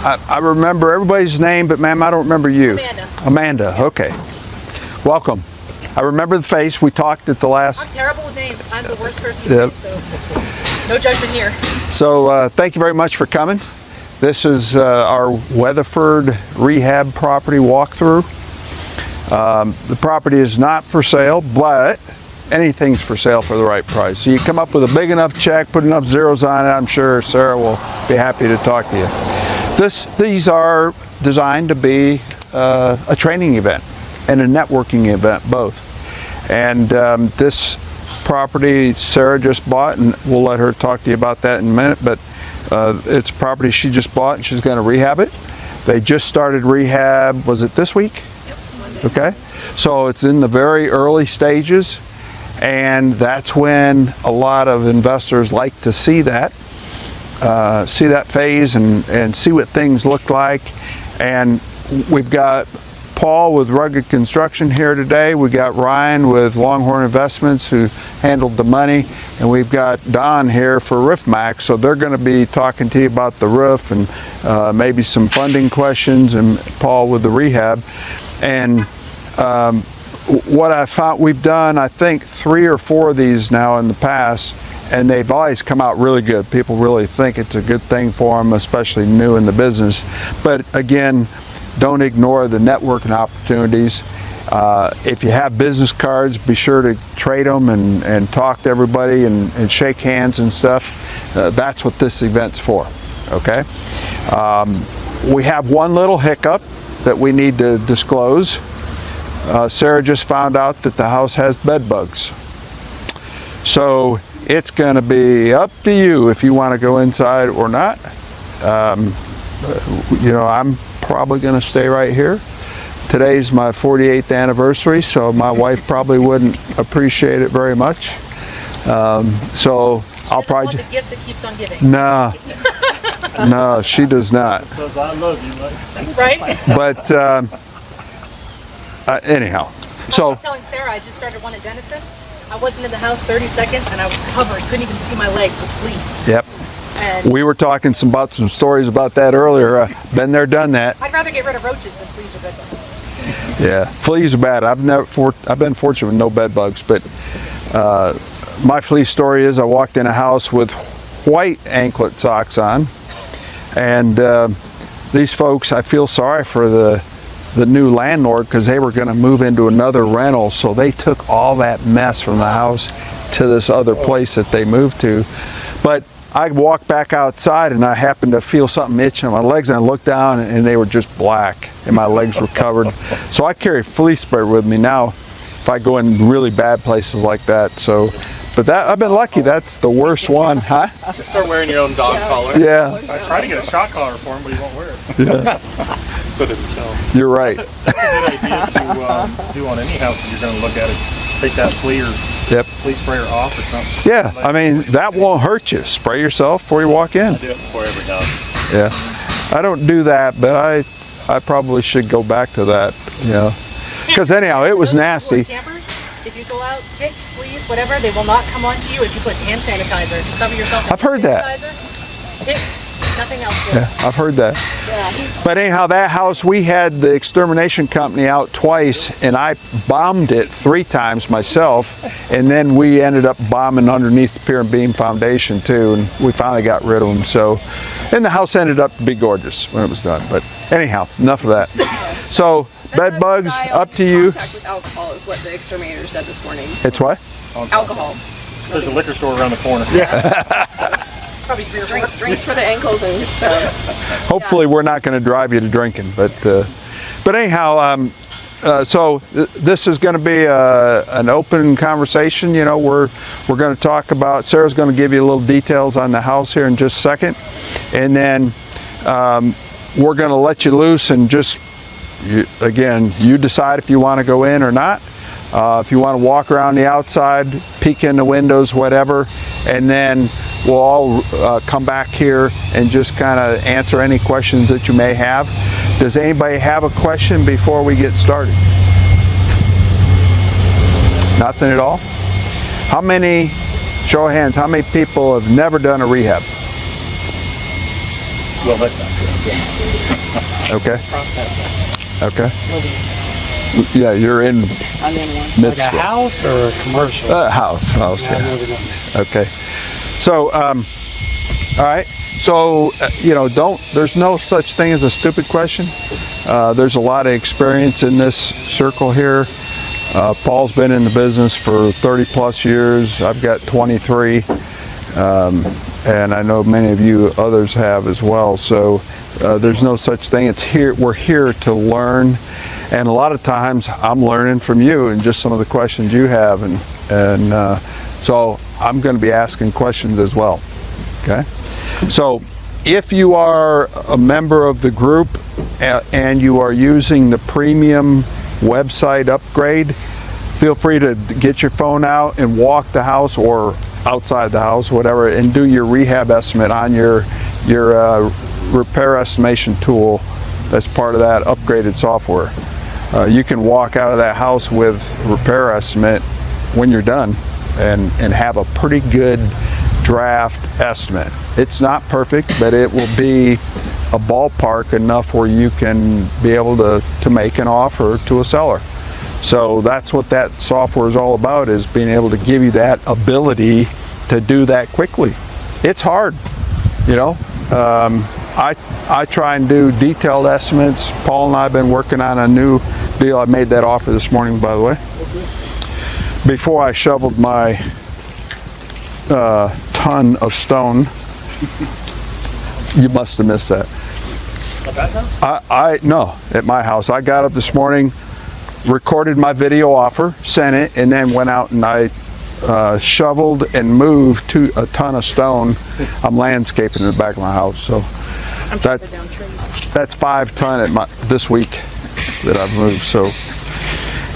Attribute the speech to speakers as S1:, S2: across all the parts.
S1: I remember everybody's name, but ma'am, I don't remember you. Amanda, okay. Welcome. I remember the face. We talked at the last...
S2: I'm terrible with names. I'm the worst person to name, so no judgment here.
S1: So thank you very much for coming. This is our Weatherford Rehab Property Walk-Thru. The property is not for sale, but anything's for sale for the right price. So you come up with a big enough check, put enough zeros on it, I'm sure Sarah will be happy to talk to you. These are designed to be a training event and a networking event, both. And this property Sarah just bought, and we'll let her talk to you about that in a minute, but it's a property she just bought and she's going to rehab it. They just started rehab, was it this week?
S2: Yep, Monday.
S1: Okay, so it's in the very early stages, and that's when a lot of investors like to see that phase and see what things look like. And we've got Paul with Rugged Construction here today. We got Ryan with Longhorn Investments who handled the money, and we've got Don here for Roof Max. So they're going to be talking to you about the roof and maybe some funding questions, and Paul with the rehab. And what I found, we've done I think 3 or 4 of these now in the past, and they've always come out really good. People really think it's a good thing for them, especially new in the business. But again, don't ignore the networking opportunities. If you have business cards, be sure to trade them and talk to everybody and shake hands and stuff. That's what this event's for, okay? We have one little hiccup that we need to disclose. Sarah just found out that the house has bed bugs. So it's going to be up to you if you want to go inside or not. You know, I'm probably going to stay right here. Today's my 48th anniversary, so my wife probably wouldn't appreciate it very much. So I'll probably...
S2: the gift that keeps on giving.
S1: No, no, she does not.
S3: Because I love you,
S2: right?
S1: But anyhow, so
S2: I was telling Sarah I just started one at Denison. I wasn't in the house 30 seconds and I was covered, couldn't even see my legs with fleas.
S1: yep.
S2: And
S1: We were talking about some stories about that earlier. Been there, done that.
S2: I'd rather get rid of roaches than fleas or bed bugs.
S1: Yeah, fleas are bad. I've been fortunate with no bed bugs, but my flea story is I walked in a house with white anklet socks on, and these folks, I feel sorry for the new landlord because they were going to move into another rental, so they took all that mess from the house to this other place that they moved to. But I walked back outside and I happened to feel something itching on my legs, and I looked down and they were just black and my legs were covered. So I carry flea spray with me now if I go in really bad places like that. So, but that I've been lucky. That's the worst one, huh?
S3: Start wearing your own dog collar.
S1: Yeah.
S3: I tried to get a shock collar for him, but he won't wear it.
S1: Yeah.
S3: So did Michelle.
S1: You're right.
S3: That's a good idea to do on any house that you're going to look at, is take that flea sprayer off or something.
S1: Yeah, I mean, that won't hurt you. Spray yourself before you walk in.
S3: I do it before every dog.
S1: Yeah, I don't do that, but I probably should go back to that, you know. Because anyhow, it was nasty.
S2: Campers, if you go out, ticks, fleas, whatever, they will not come onto you if you put hand sanitizer. If you cover yourself with
S1: I've heard that.
S2: Ticks, nothing else.
S1: Yeah, I've heard that.
S2: Yeah.
S1: But anyhow, that house, we had the extermination company out twice, and I bombed it 3 times myself, and then we ended up bombing underneath the pier and beam foundation too, and we finally got rid of them. So, and the house ended up to be gorgeous when it was done. But anyhow, enough of that. So, bed bugs, up to you.
S4: Contact with alcohol is what the exterminator said this morning.
S1: It's what?
S4: Alcohol.
S3: There's a liquor store around the corner.
S2: Probably 3 or 4.
S4: Drinks for the ankles, and so.
S1: Hopefully we're not going to drive you to drinking, but anyhow, so this is going to be an open conversation. You know, we're going to talk about, Sarah's going to give you a little details on the house here in just a second, and then we're going to let you loose and just, again, you decide if you want to go in or not. If you want to walk around the outside, peek in the windows, whatever, and then we'll all come back here and just kind of answer any questions that you may have. Does anybody have a question before we get started? Nothing at all? How many, show of hands, how many people have never done a rehab?
S3: Well, that's not good.
S1: Okay.
S4: Process.
S1: Okay. Yeah, you're in
S4: I'm in one.
S1: midst
S5: Like a house or a commercial?
S1: house.
S5: Yeah, I've
S1: Yeah.
S5: never done that.
S1: Okay. So, all right. So, there's no such thing as a stupid question. There's a lot of experience in this circle here. Paul's been in the business for 30 plus years. I've got 23. And I know many of you others have as well. So there's no such thing. We're here to learn. And a lot of times I'm learning from you and just some of the questions you have. And so I'm going to be asking questions as well. Okay. So if you are a member of the group and you are using the premium website upgrade, feel free to get your phone out and walk the house or outside the house, whatever, and do your rehab estimate on your repair estimation tool that's part of that upgraded software. You can walk out of that house with repair estimate when you're done and have a pretty good draft estimate. It's not perfect, but it will be a ballpark enough where you can be able to make an offer to a seller. So that's what that software is all about, is being able to give you that ability to do that quickly. It's hard, I try and do detailed estimates. Paul and I have been working on a new deal. I made that offer this morning, by the way, before I shoveled my ton of stone. You must have missed that. No, at my house. I got up this morning, recorded my video offer, sent it, and then went out and I shoveled and moved a ton of stone. I'm landscaping in the back of my house, so that's 5 ton this week that I've moved. So,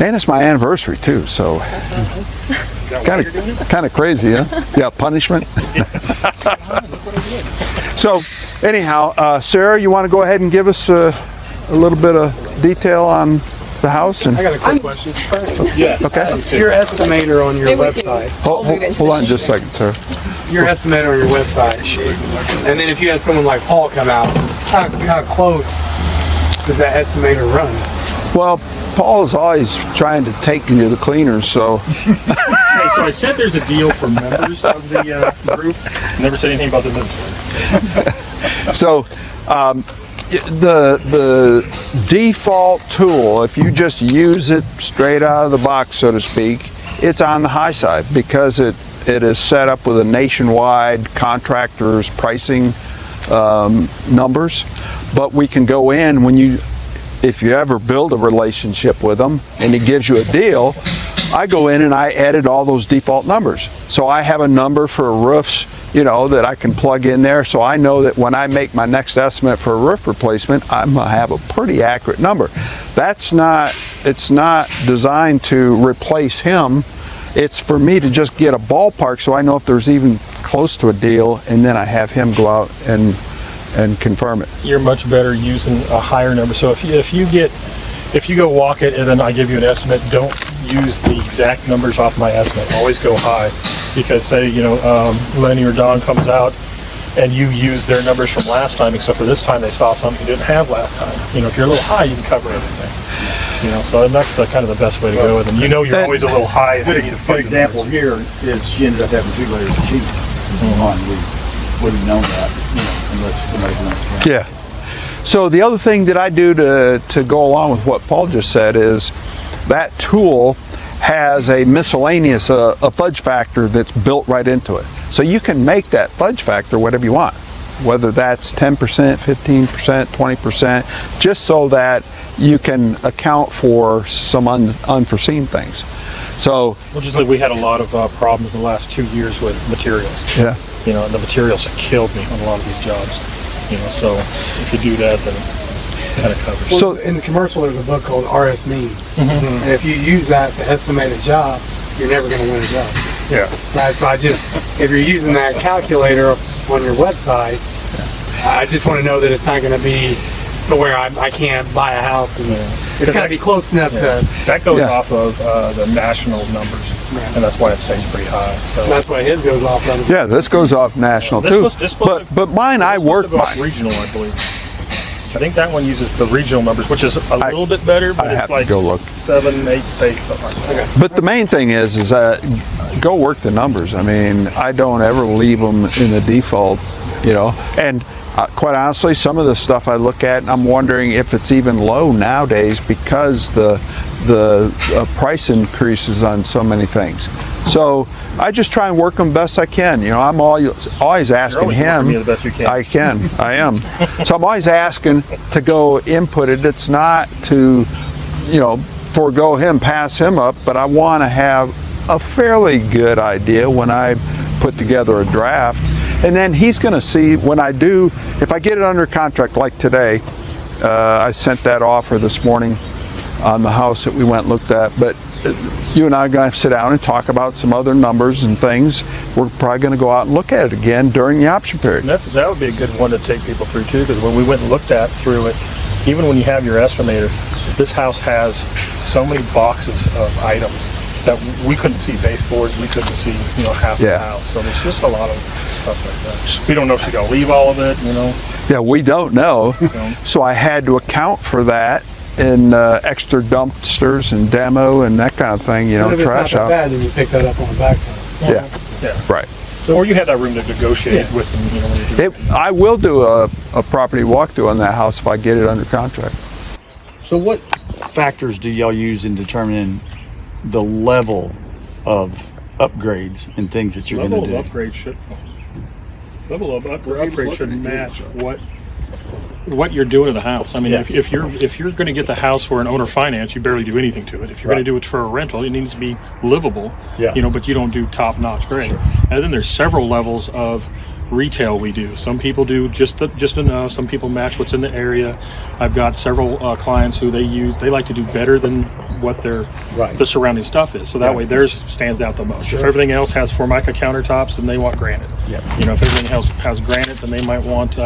S1: and it's my anniversary too, so kind of crazy, huh? Yeah, punishment. So, anyhow, Sarah, you want to go ahead and give us a little bit of detail on the house? And
S5: I got a quick question.
S3: Yes.
S1: Okay.
S5: Your estimator on your
S4: Maybe we can-
S5: website.
S1: Hold on just a second, sir.
S5: Your estimator on your website. And then if you had someone like Paul come out, how close does that estimator run?
S1: Well, Paul is always trying to take me to the cleaners, so
S3: Hey, so I said there's a deal for members of the group. Never said anything about the members.
S1: So the default tool, if you just use it straight out of the box, so to speak, it's on the high side because it is set up with a nationwide contractor's pricing numbers. But we can go in if you ever build a relationship with them and he gives you a deal, I go in and I edit all those default numbers. So I have a number for roofs, that I can plug in there. So I know that when I make my next estimate for a roof replacement, I'm gonna have a pretty accurate number. It's not designed to replace him. It's for me to just get a ballpark so I know if there's even close to a deal, and then I have him go out and confirm it.
S6: You're much better using a higher number. So if you go walk it and then I give you an estimate, don't use the exact numbers off my estimate. Always go high, because say Lenny or Don comes out and you use their numbers from last time, except for this time they saw something you didn't have last time. If you're a little high, you can cover everything. So that's the kind of the best way to go with them. You're always a little high.
S7: A good example here is she ended up having 2 layers of sheet on. We wouldn't have known that, unless somebody knows.
S1: Yeah. So the other thing that I do to go along with what Paul just said is that tool has a miscellaneous, a fudge factor that's built right into it. So you can make that fudge factor whatever you want, whether that's 10%, 15%, 20%, just so that you can account for some unforeseen things. So,
S6: Just like we had a lot of problems in the last 2 years with materials.
S1: yeah.
S6: The materials killed me on a lot of these jobs. So if you do that, then it kind of covers.
S5: Well,
S1: So-
S5: in the commercial, there's a book called RS Mean. And if you use that to estimate a job, you're never going to win a job.
S3: Yeah.
S5: Right? So if you're using that calculator on your website, I just want to know that it's not going to be to where I can't buy a house, and it's got to be close enough to.
S6: That goes
S1: Yeah.
S6: off of the national numbers, and that's why it stays pretty high. So
S5: That's why his goes off.
S1: Yeah, this goes off national
S6: This
S1: too.
S6: was- this was-
S1: but mine, I
S6: it's supposed
S1: work
S6: to go off
S1: mine.
S6: regional, I believe. I think that one uses the regional numbers, which is a little bit better, but
S1: I have
S6: it's
S1: to
S6: like
S1: go look.
S6: 7, 8 states, something like that.
S1: But the main thing is that go work the numbers. I mean, I don't ever leave them in the default, and quite honestly, some of the stuff I look at and I'm wondering if it's even low nowadays because the price increases on so many things. So I just try and work them best I can. I'm always asking
S6: always
S1: him.
S6: working me the best you can.
S1: I am. So I'm always asking to go input it. It's not to, forego him, pass him up, but I want to have a fairly good idea when I put together a draft. And then he's going to see when I do, if I get it under contract like today, I sent that offer this morning on the house that we went and looked at, but you and I are going to have to sit down and talk about some other numbers and things. We're probably going to go out and look at it again during the option period.
S6: And that would be a good one to take people through too, because when we went and looked through it, even when you have your estimator, this house has so many boxes of items that we couldn't see baseboards, we couldn't see, half the house. So there's just a lot of stuff like that. We don't know if she's going to leave all of it,
S1: Yeah, we don't know. So I had to account for that in extra dumpsters and demo and that kind of thing,
S5: If it's
S1: trash
S5: not that
S1: out.
S5: bad, then you pick that up on the backside.
S1: Yeah, right.
S6: Or you had that room to negotiate with them, when you do
S1: I will do a property walkthrough on that house if I get it under contract.
S7: So what factors do y'all use in determining the level of upgrades and things that you're
S6: level
S7: going to
S6: of
S7: do?
S6: upgrade should match what you're doing to the house. I mean,
S7: Yeah.
S6: if you're going to get the house for an owner finance, you barely do anything to it. If you're going to do it for a rental, it needs to be livable.
S7: Yeah.
S6: But you don't do top-notch grade. Sure. And then there's several levels of retail we do. Some people do just enough. Some people match what's in the area. I've got several clients who they like to do better than what the surrounding stuff is. So that way theirs stands out the most. Sure. If everything else has Formica countertops, then they want granite.
S7: Yeah.
S6: If everything else has granite, then they might want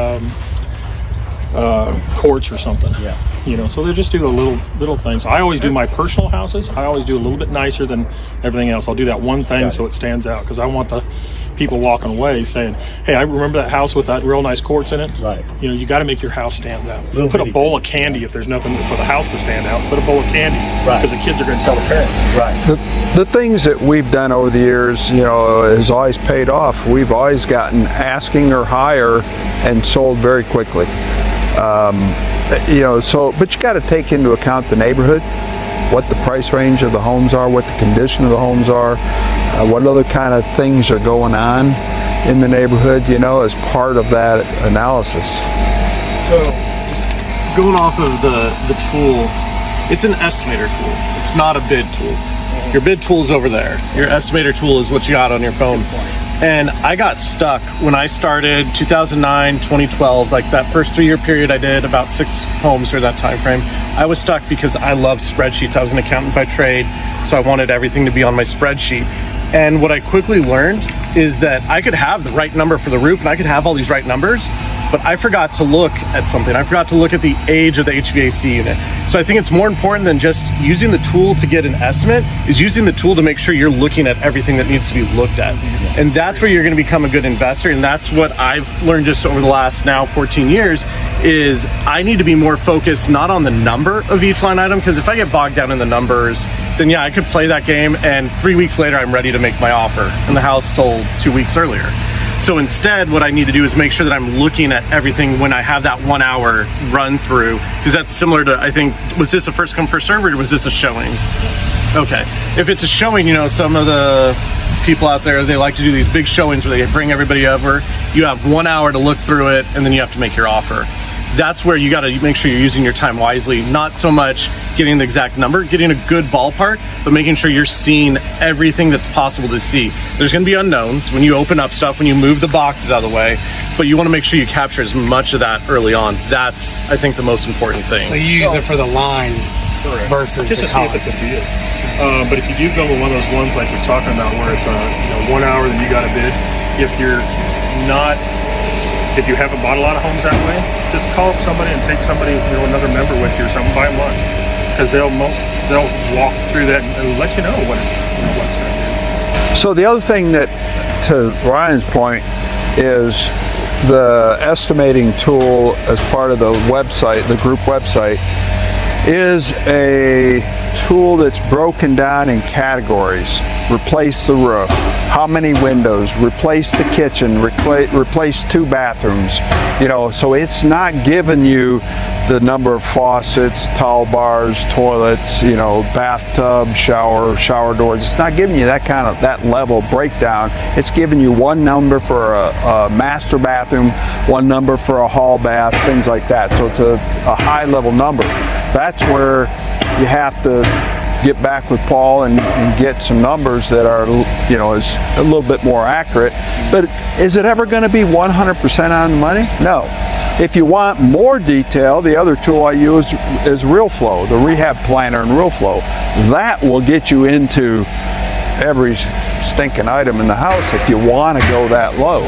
S6: quartz or something.
S7: Yeah.
S6: So they just do the little things. I always do my personal houses. I always do a little bit nicer than everything else. I'll do that one thing so it stands out, because I want the people walking away saying, hey, I remember that house with that real nice quartz in it.
S7: Right.
S6: You got to make your house stand out.
S7: Little
S6: Put a
S7: bitty
S6: bowl of
S7: things,
S6: candy if there's nothing for the house to stand out. Put a bowl of candy,
S7: Right.
S6: because the kids are going to tell the parents.
S7: Right.
S1: The things that we've done over the years, has always paid off. We've always gotten asking or higher and sold very quickly. But you got to take into account the neighborhood, what the price range of the homes are, what the condition of the homes are, what other kind of things are going on in the neighborhood, as part of that analysis.
S8: So, going off of the tool, it's an estimator tool. It's not a bid tool. Your bid tool is over there. Your estimator tool is what you got on your phone. And I got stuck when I started 2009, 2012, like that first 3-year period I did about 6 homes during that time frame. I was stuck because I love spreadsheets. I was an accountant by trade, so I wanted everything to be on my spreadsheet. And what I quickly learned is that I could have the right number for the roof and I could have all these right numbers, but I forgot to look at something. I forgot to look at the age of the HVAC unit. So I think it's more important than just using the tool to get an estimate, is using the tool to make sure you're looking at everything that needs to be looked at. And that's where you're going to become a good investor. And that's what I've learned just over the last now 14 years is I need to be more focused not on the number of each line item, because if I get bogged down in the numbers, then I could play that game and 3 weeks later I'm ready to make my offer and the house sold 2 weeks earlier. So instead, what I need to do is make sure that I'm looking at everything when I have that 1 hour run through, because that's similar to, I think, was this a first come first serve or was this a showing? Okay. If it's a showing, some of the people out there, they like to do these big showings where they bring everybody over. You have 1 hour to look through it and then you have to make your offer. That's where you got to make sure you're using your time wisely, not so much getting the exact number, getting a good ballpark, but making sure you're seeing everything that's possible to see. There's going to be unknowns when you open up stuff, when you move the boxes out of the way, but you want to make sure you capture as much of that early on. That's, I think, the most important thing.
S5: So you use it for the lines versus
S6: just
S5: the
S6: to see if
S5: cost.
S6: it's a deal. But if you do go with one of those ones like he's talking about where it's 1 hour, then you got a bid. If you're not if you haven't bought a lot of homes that way, just call up somebody and take somebody, another member with you or something, buy them lunch. Because they'll walk through that and let you know what's going to do.
S1: So the other thing that, to Ryan's point, is the estimating tool as part of the website, the group website, is a tool that's broken down in categories. Replace the roof, how many windows, replace the kitchen, replace 2 bathrooms, so it's not giving you the number of faucets, towel bars, toilets, bathtub, shower doors. It's not giving you that level of breakdown. It's giving you one number for a master bathroom, one number for a hall bath, things like that. So it's a high level number. That's where you have to get back with Paul and get some numbers that are, is a little bit more accurate. But is it ever going to be 100% on the money? No. If you want more detail, the other tool I use is RealFlow, the Rehab Planner and RealFlow. That will get you into every stinking item in the house if you want to go that low.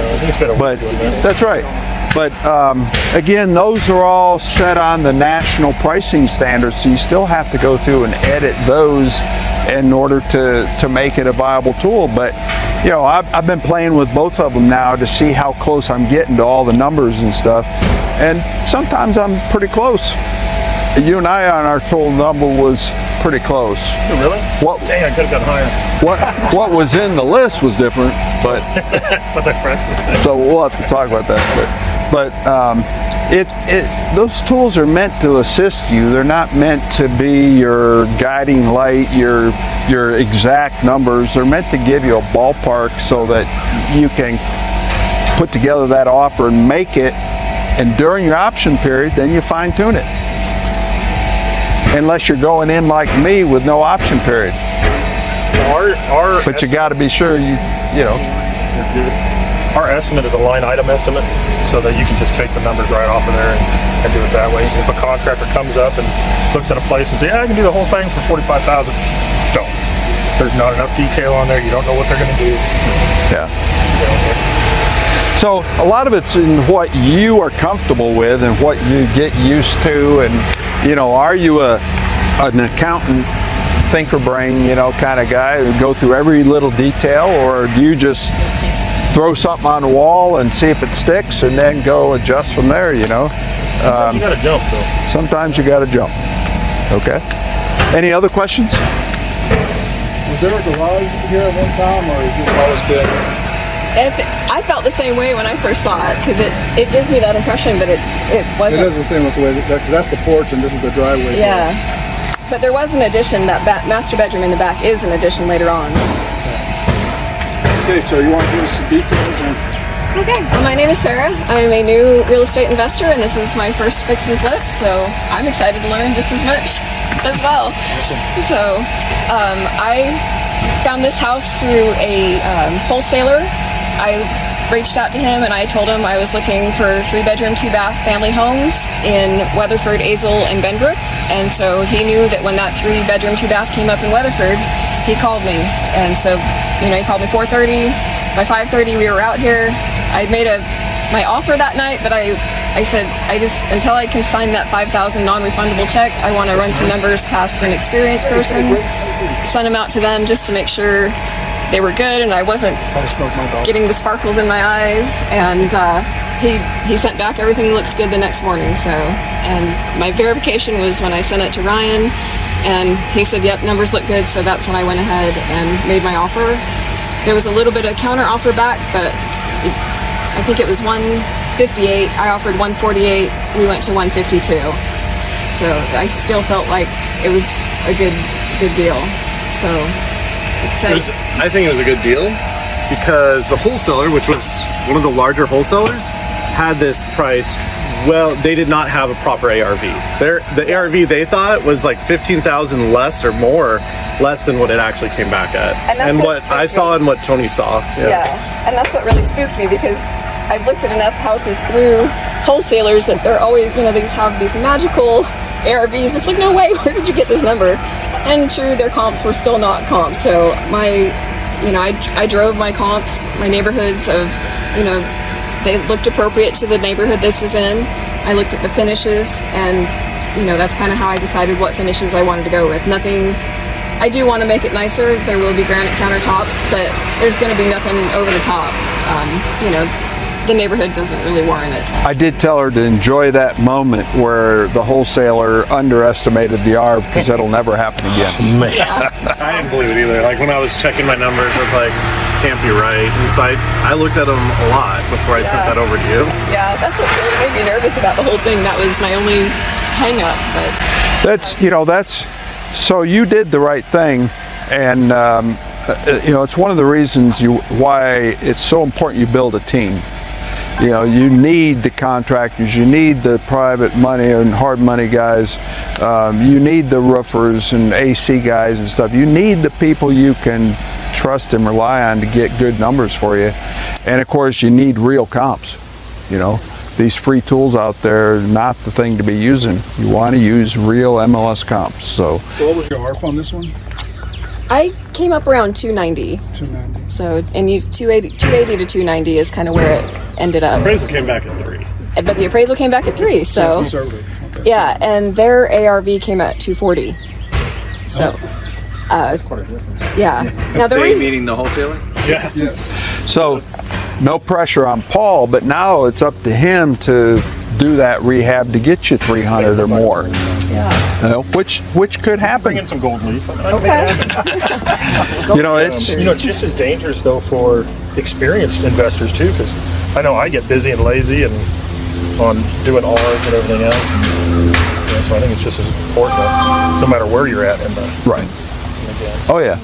S1: But that's right. But again, those are all set on the national pricing standards, so you still have to go through and edit those in order to make it a viable tool. But I've been playing with both of them now to see how close I'm getting to all the numbers and stuff, and sometimes I'm pretty close. You and I on our total number was pretty close.
S6: Oh, really? Dang, I could have gone higher.
S1: What was in the list was different, but
S6: But the rest was there.
S1: so we'll have to talk about that. But those tools are meant to assist you. They're not meant to be your guiding light, your exact numbers. They're meant to give you a ballpark so that you can put together that offer and make it. And during your option period, then you fine tune it. Unless you're going in like me with no option period. But you got to be sure
S6: Our estimate is a line item estimate, so that you can just take the numbers right off of there and do it that way. If a contractor comes up and looks at a place and says, I can do the whole thing for $45,000, don't. There's not enough detail on there. You don't know what they're going to do.
S1: Yeah. So a lot of it's in what you are comfortable with and what you get used to, and are you an accountant, thinker brain, kind of guy who go through every little detail, or do you just throw something on the wall and see if it sticks and then go adjust from there,
S6: Sometimes you got to jump, though.
S1: Sometimes you got to jump. Okay. Any other questions?
S7: Was there a garage here at one time, or is this always been?
S4: I felt the same way when I first saw it, because it gives me that impression, but it wasn't.
S7: It doesn't seem like the way because that's the porch and this is the driveway.
S4: Yeah. But there was an addition. That master bedroom in the back is an addition later on.
S7: Okay, so you want to give us some details on?
S4: Okay. Well, my name is Sarah. I'm a new real estate investor, and this is my first fix and flip, so I'm excited to learn just as much as well.
S7: Awesome.
S4: So I found this house through a wholesaler. I reached out to him and I told him I was looking for 3-bedroom, 2-bath family homes in Weatherford, Azle, and Benbrook. And so he knew that when that 3-bedroom, 2-bath came up in Weatherford, he called me. And so, he called me 4:30. By 5:30, we were out here. I made my offer that night, but I said, until I can sign that $5,000 non-refundable check, I want to run some numbers past an experienced person, send them out to them just to make sure they were good and I wasn't getting the sparkles in my eyes. And he sent back everything looks good the next morning. So, and my verification was when I sent it to Ryan, and he said, yep, numbers look good. So that's when I went ahead and made my offer. There was a little bit of counter offer back, but I think it was 158. I offered 148. We went to 152. So I still felt like it was a good deal. So
S8: I think it was a good deal because the wholesaler, which was one of the larger wholesalers, had this priced. Well, they did not have a proper ARV. The ARV they thought was like 15,000 less or more, less than what it actually came back at. And what I saw and what Tony saw.
S4: Yeah, and that's what really spooked me, because I've looked at enough houses through wholesalers that they're always, they have these magical ARVs. It's like, no way, where did you get this number? And true, their comps were still not comps. So I drove my comps, my neighborhoods of, they looked appropriate to the neighborhood this is in. I looked at the finishes, and that's kind of how I decided what finishes I wanted to go with. Nothing. I do want to make it nicer. There will be granite countertops, but there's going to be nothing over the top. The neighborhood doesn't really warrant it.
S1: I did tell her to enjoy that moment where the wholesaler underestimated the ARV, because that'll never happen again.
S8: Man. I didn't believe it either. Like when I was checking my numbers, I was like, this can't be right. And so I looked at them a lot before I sent that over to you.
S4: Yeah, that's what really made me nervous about the whole thing. That was my only hang up. But
S1: so you did the right thing, and it's one of the reasons why it's so important you build a team. You need the contractors, you need the private money and hard money guys, you need the roofers and AC guys and stuff. You need the people you can trust and rely on to get good numbers for you. And of course, you need real comps. These free tools out there are not the thing to be using. You want to use real MLS comps. So
S7: what was your ARF on this one?
S4: I came up around 290.
S7: 290.
S4: So, and used 280 to 290 is kind of where it ended up.
S8: Appraisal came back at 3.
S4: But the appraisal came back at 3, so.
S7: Conservative. Okay.
S4: Yeah, and their ARV came at 240. So.
S6: That's quite a difference.
S4: Yeah. Now
S9: meaning the wholesaler?
S8: Yes.
S1: So, no pressure on Paul, but now it's up to him to do that rehab to get you 300 or more.
S4: Yeah.
S1: Which could happen.
S6: Bring in some gold leaf.
S4: Okay.
S6: It's just as dangerous though for experienced investors too, because I know I get busy and lazy and on doing ARV and everything else. So I think it's just as important, no matter where you're at in the
S1: right. Oh yeah.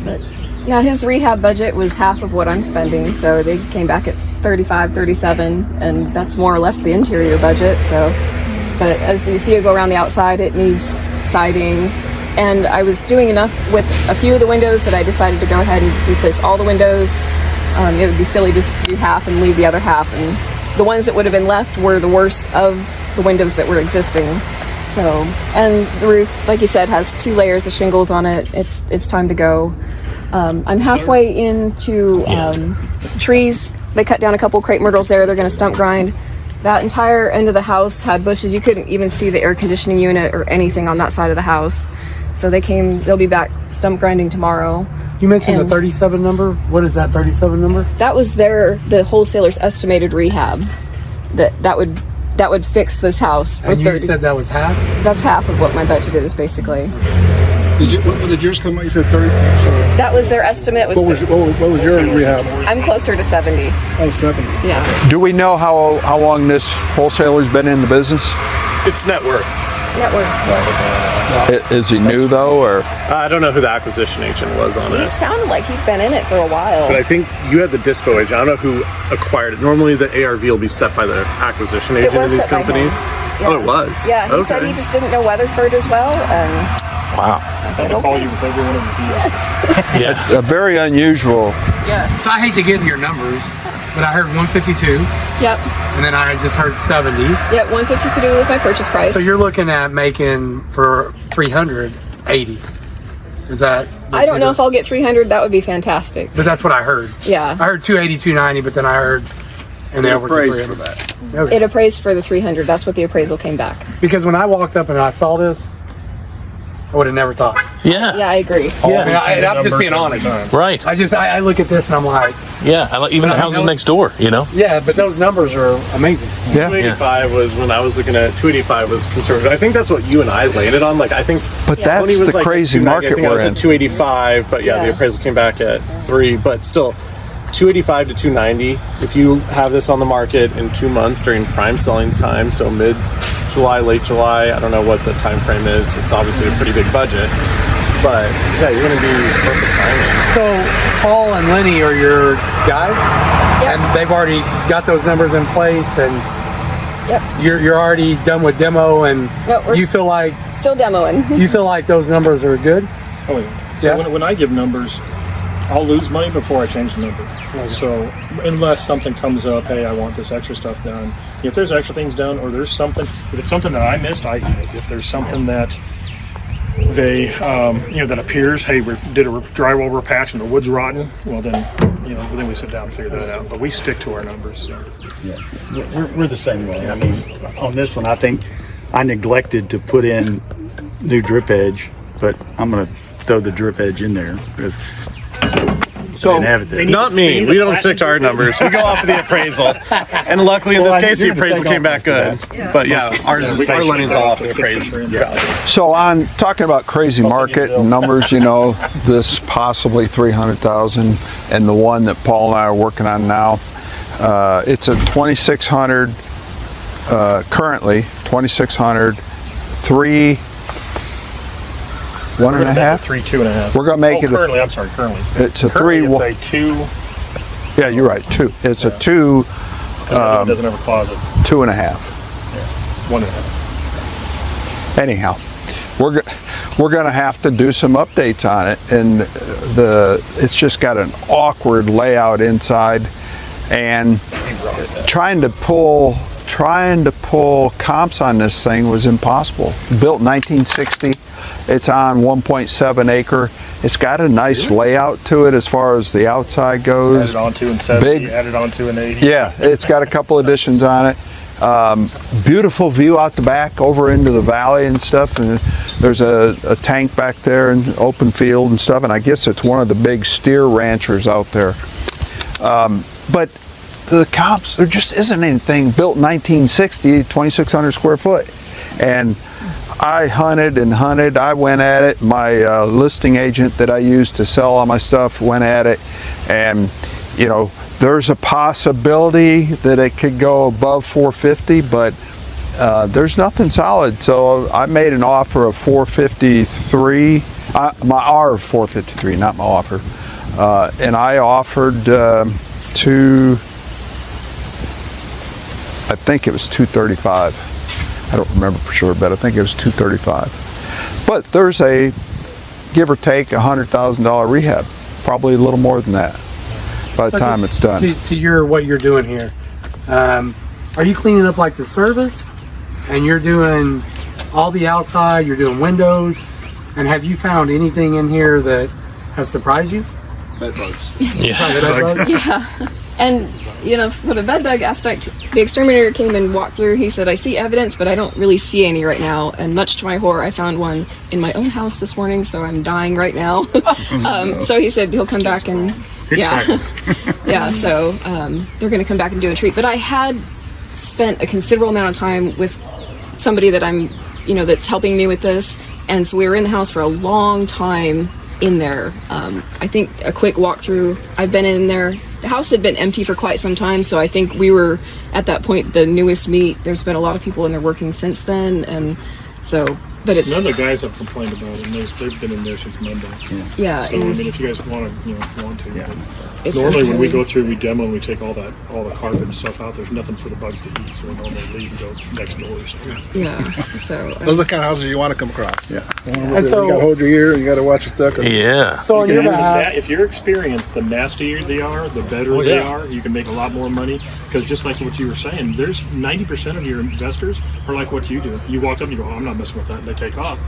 S4: But now his rehab budget was half of what I'm spending, so they came back at 35, 37, and that's more or less the interior budget. So, but as you see it go around the outside, it needs siding, and I was doing enough with a few of the windows that I decided to go ahead and replace all the windows. It would be silly just to do half and leave the other half, and the ones that would have been left were the worst of the windows that were existing. So, and the roof, like you said, has 2 layers of shingles on it. It's time to go. I'm halfway into trees. They cut down a couple crepe myrtles there. They're going to stump grind. That entire end of the house had bushes. You couldn't even see the air conditioning unit or anything on that side of the house. So they'll be back stump grinding tomorrow.
S5: You mentioned the 37 number. What is that 37 number?
S4: That was the wholesaler's estimated rehab. That would fix this house.
S5: And you said that was half?
S4: That's half of what my budget is, basically.
S7: What did yours come out? You said 30?
S4: That was their estimate.
S7: What was your rehab?
S4: I'm closer to 70.
S7: Oh, 70.
S4: Yeah.
S1: Do we know how long this wholesaler's been in the business?
S8: It's net worth.
S1: Is he new though, or?
S8: I don't know who the acquisition agent was on
S4: He
S8: it.
S4: sounded like he's been in it for a while.
S8: But I think you had the dispo agent. I don't know who acquired it. Normally the ARV will be set by the acquisition agent of these companies.
S4: Yeah.
S8: Oh, it was?
S4: Yeah, he said he just didn't know Weatherford as well.
S8: Wow.
S4: I said,
S6: I'll call you with every one of his deals.
S4: yes.
S1: It's a very unusual.
S4: Yes.
S5: So I hate to get in your numbers, but I heard 152.
S4: Yep.
S5: And then I just heard 70.
S4: Yep, 152 was my purchase price.
S5: So you're looking at making for 380. Is that?
S4: I don't know if I'll get 300. That would be fantastic.
S5: But that's what I heard.
S4: Yeah.
S5: I heard 280, 290, but then I heard and then over to 300. Okay.
S4: It appraised for the 300. That's what the appraisal came back.
S5: Because when I walked up and I saw this, I would have never thought.
S9: Yeah.
S4: Yeah, I agree.
S5: Yeah. I'm just being honest.
S9: Right.
S5: I look at this and I'm like,
S9: Yeah. I like even the houses next door,
S5: yeah, but those numbers are amazing.
S1: Yeah.
S8: 285 was when I was looking at 285 was conservative. I think that's what you and I landed on. Like I think
S1: But
S4: Yeah.
S8: Tony
S1: that's
S8: was
S1: the
S8: like
S1: crazy
S8: at 290.
S1: market
S8: I think I
S1: we're
S8: was
S1: in.
S8: at 285, but yeah,
S4: Yeah.
S8: the appraisal came back at 3. But still, 285 to 290. If you have this on the market in 2 months during prime selling time, so mid-July, late July, I don't know what the time frame is. It's obviously a pretty big budget, but yeah, you're going to be perfect timing.
S5: So Paul and Lenny are your guys, and they've already got those numbers in place, and
S4: Yep.
S5: you're already done with demo, and
S4: No, we're
S5: you feel like
S4: still demoing.
S5: those numbers are good.
S6: Oh, yeah. So
S5: Yeah.
S6: when I give numbers, I'll lose money before I change the number. So unless something comes up, hey, I want this extra stuff done. If there's extra things done, or there's something, if it's something that I missed, I eat it. If there's something that they, that appears, hey, we did a drywall patch and the wood's rotten, well then, then we sit down and figure that out. But we stick to our numbers. So.
S7: Yeah, we're the same way. I mean, on this one, I think I neglected to put in new drip edge, but I'm going to throw the drip edge in there because
S8: So, not me. We don't stick to our numbers. We go off of the appraisal. And luckily, in this case, the appraisal came back good. But yeah, our learning's all off the appraisal.
S1: So on talking about crazy market and numbers, this possibly 300,000 and the one that Paul and I are working on now, it's a 2,600, currently 2,600, 3, 1.5?
S6: 3, 2.5.
S1: We're going to make it.
S6: Currently.
S1: It's a
S6: currently
S1: 3.
S6: It's a 2.
S1: Yeah, you're right. 2. It's a 2.
S6: It doesn't have a closet.
S1: 2.5.
S6: Yeah. 1.5.
S1: Anyhow, we're going to have to do some updates on it, and it's just got an awkward layout inside, and trying to pull comps on this thing was impossible. Built 1960. It's on 1.7 acre. It's got a nice layout to it as far as the outside goes.
S6: Added onto in 70, added onto in 80.
S1: Yeah, it's got a couple additions on it. Beautiful view out the back over into the valley and stuff. And there's a tank back there and open field and stuff. And I guess it's one of the big steer ranchers out there. But the comps, there just isn't anything built in 1960, 2,600 square foot. And I hunted and hunted. I went at it. My listing agent that I used to sell all my stuff went at it. And, there's a possibility that it could go above 450, but there's nothing solid. So I made an offer of 453. My R of 453, not my offer. And I offered I think it was 235. I don't remember for sure, but I think it was 235. But there's a give or take $100,000 rehab, probably a little more than that by the time it's done.
S5: To what you're doing here, are you cleaning up like the service, and you're doing all the outside? You're doing windows, and have you found anything in here that has surprised you?
S7: Bed bugs.
S9: Yeah.
S4: Yeah. And, for the bed bug aspect, the exterminator came and walked through. He said, I see evidence, but I don't really see any right now. And much to my horror, I found one in my own house this morning, so I'm dying right now. So he said he'll come back and, so they're going to come back and do a treat. But I had spent a considerable amount of time with somebody that I'm, that's helping me with this. And so we were in the house for a long time in there. I think a quick walkthrough, I've been in there. The house had been empty for quite some time, so I think we were at that point the newest meat. There's been a lot of people in there working since then, and so, but it's...
S6: None of the guys have complained about it, and they've been in there since Monday.
S4: Yeah.
S6: So, if you guys want to.
S7: Yeah.
S6: Normally when we go through, we demo and we take all the carpet and stuff out, there's nothing for the bugs to eat, so we normally leave and go next door. So.
S4: Yeah, so...
S10: Those are the kind of houses you want to come across.
S7: Yeah.
S10: And so, you got to hold your ear, and you got to watch your stuff.
S9: Yeah.
S5: So
S6: if you're experienced, the nastier they are, the better they are. You can make a lot more money, because just like what you were saying, there's 90% of your investors are like what you do. You walk up and you go, I'm not messing with that, and they take off.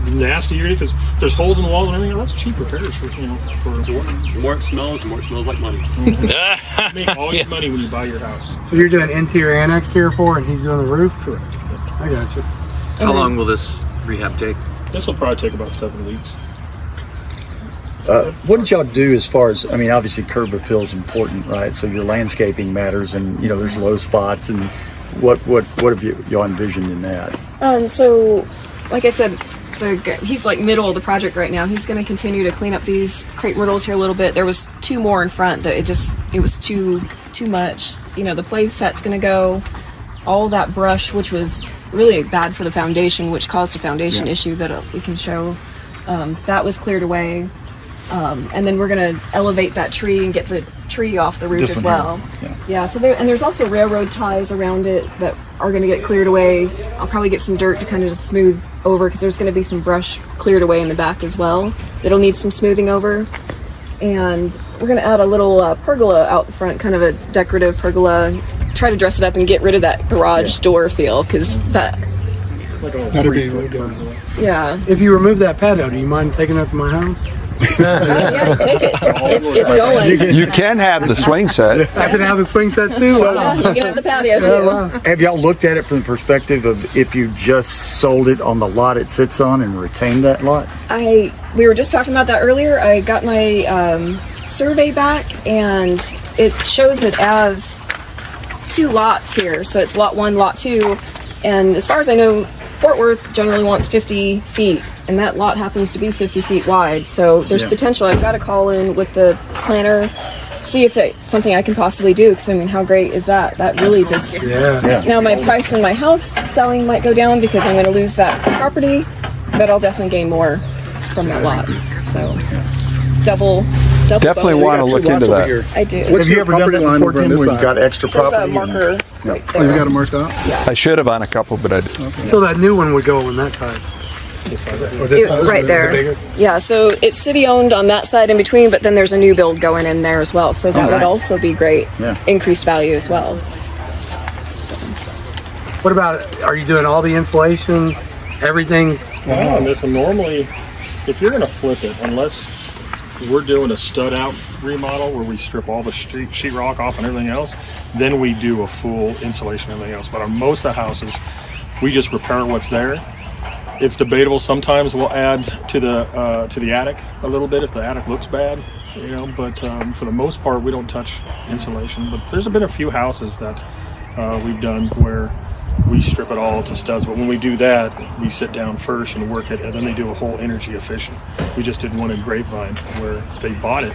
S6: The nastier, because if there's holes in the walls and everything, that's cheap repairs for
S3: The more it smells like money.
S6: Make all your money when you buy your house.
S5: So you're doing interior and exterior and he's doing the roof?
S6: Correct.
S5: I got you.
S9: How long will this rehab take?
S6: This will probably take about 7 weeks.
S7: What did y'all do as far as, obviously curb appeal is important, right? So your landscaping matters, and there's low spots, and what have y'all envisioned in that?
S4: So, like I said, he's like middle of the project right now. He's going to continue to clean up these crepe myrtles here a little bit. There was 2 more in front that it was too much. The play set's going to go. All that brush, which was really bad for the foundation, which caused a foundation issue that we can show, that was cleared away. And then we're going to elevate that tree and get the tree off the roof as well. Yeah. So there's also railroad ties around it that are going to get cleared away. I'll probably get some dirt to kind of just smooth over, because there's going to be some brush cleared away in the back as well that'll need some smoothing over. And we're going to add a little pergola out the front, kind of a decorative pergola. Try to dress it up and get rid of that garage door feel, because that
S10: That'd be really good.
S4: Yeah.
S5: If you remove that patio, do you mind taking that to my house?
S4: Yeah, take it. It's going.
S1: You can have the swing set.
S5: I can have the swing set too.
S4: Yeah, you can have the patio too.
S7: Have y'all looked at it from the perspective of if you just sold it on the lot it sits on and retained that lot?
S4: We were just talking about that earlier. I got my survey back, and it shows it as 2 lots here. So it's lot 1, lot 2, and as far as I know, Fort Worth generally wants 50 feet, and that lot happens to be 50 feet wide. So there's potential. I've got to call in with the planner, see if it's something I can possibly do, because I mean, how great is that? That really just...
S5: Yeah.
S4: Now my price in my house selling might go down because I'm going to lose that property, but I'll definitely gain more from that lot. So double
S1: Definitely
S4: bonus.
S1: want to look into that.
S4: I do.
S7: Have you ever done that before, Tim, where you got extra
S4: There's
S7: property?
S4: a marker right
S10: Oh, you
S4: there.
S10: got it marked out?
S1: I should have on a couple, but I didn't.
S5: So that new one would go on that side. Or this side?
S4: Right
S5: Is it
S4: there.
S5: bigger?
S4: Yeah, so it's city owned on that side in between, but then there's a new build going in there as well. So that would
S7: nice.
S4: also be great.
S7: Yeah.
S4: Increased value as well.
S5: What about, are you doing all the insulation? Everything's...
S6: On this one, normally, if you're going to flip it, unless we're doing a stud out remodel where we strip all the sheetrock off and everything else, then we do a full insulation and everything else. But on most of the houses, we just repair what's there. It's debatable. Sometimes we'll add to the attic a little bit if the attic looks bad, you know. But for the most part, we don't touch insulation. But there's been a few houses that we've done where we strip it all to studs. But when we do that, we sit down first and work it, and then they do a whole energy efficient. We just did one in Grapevine where they bought it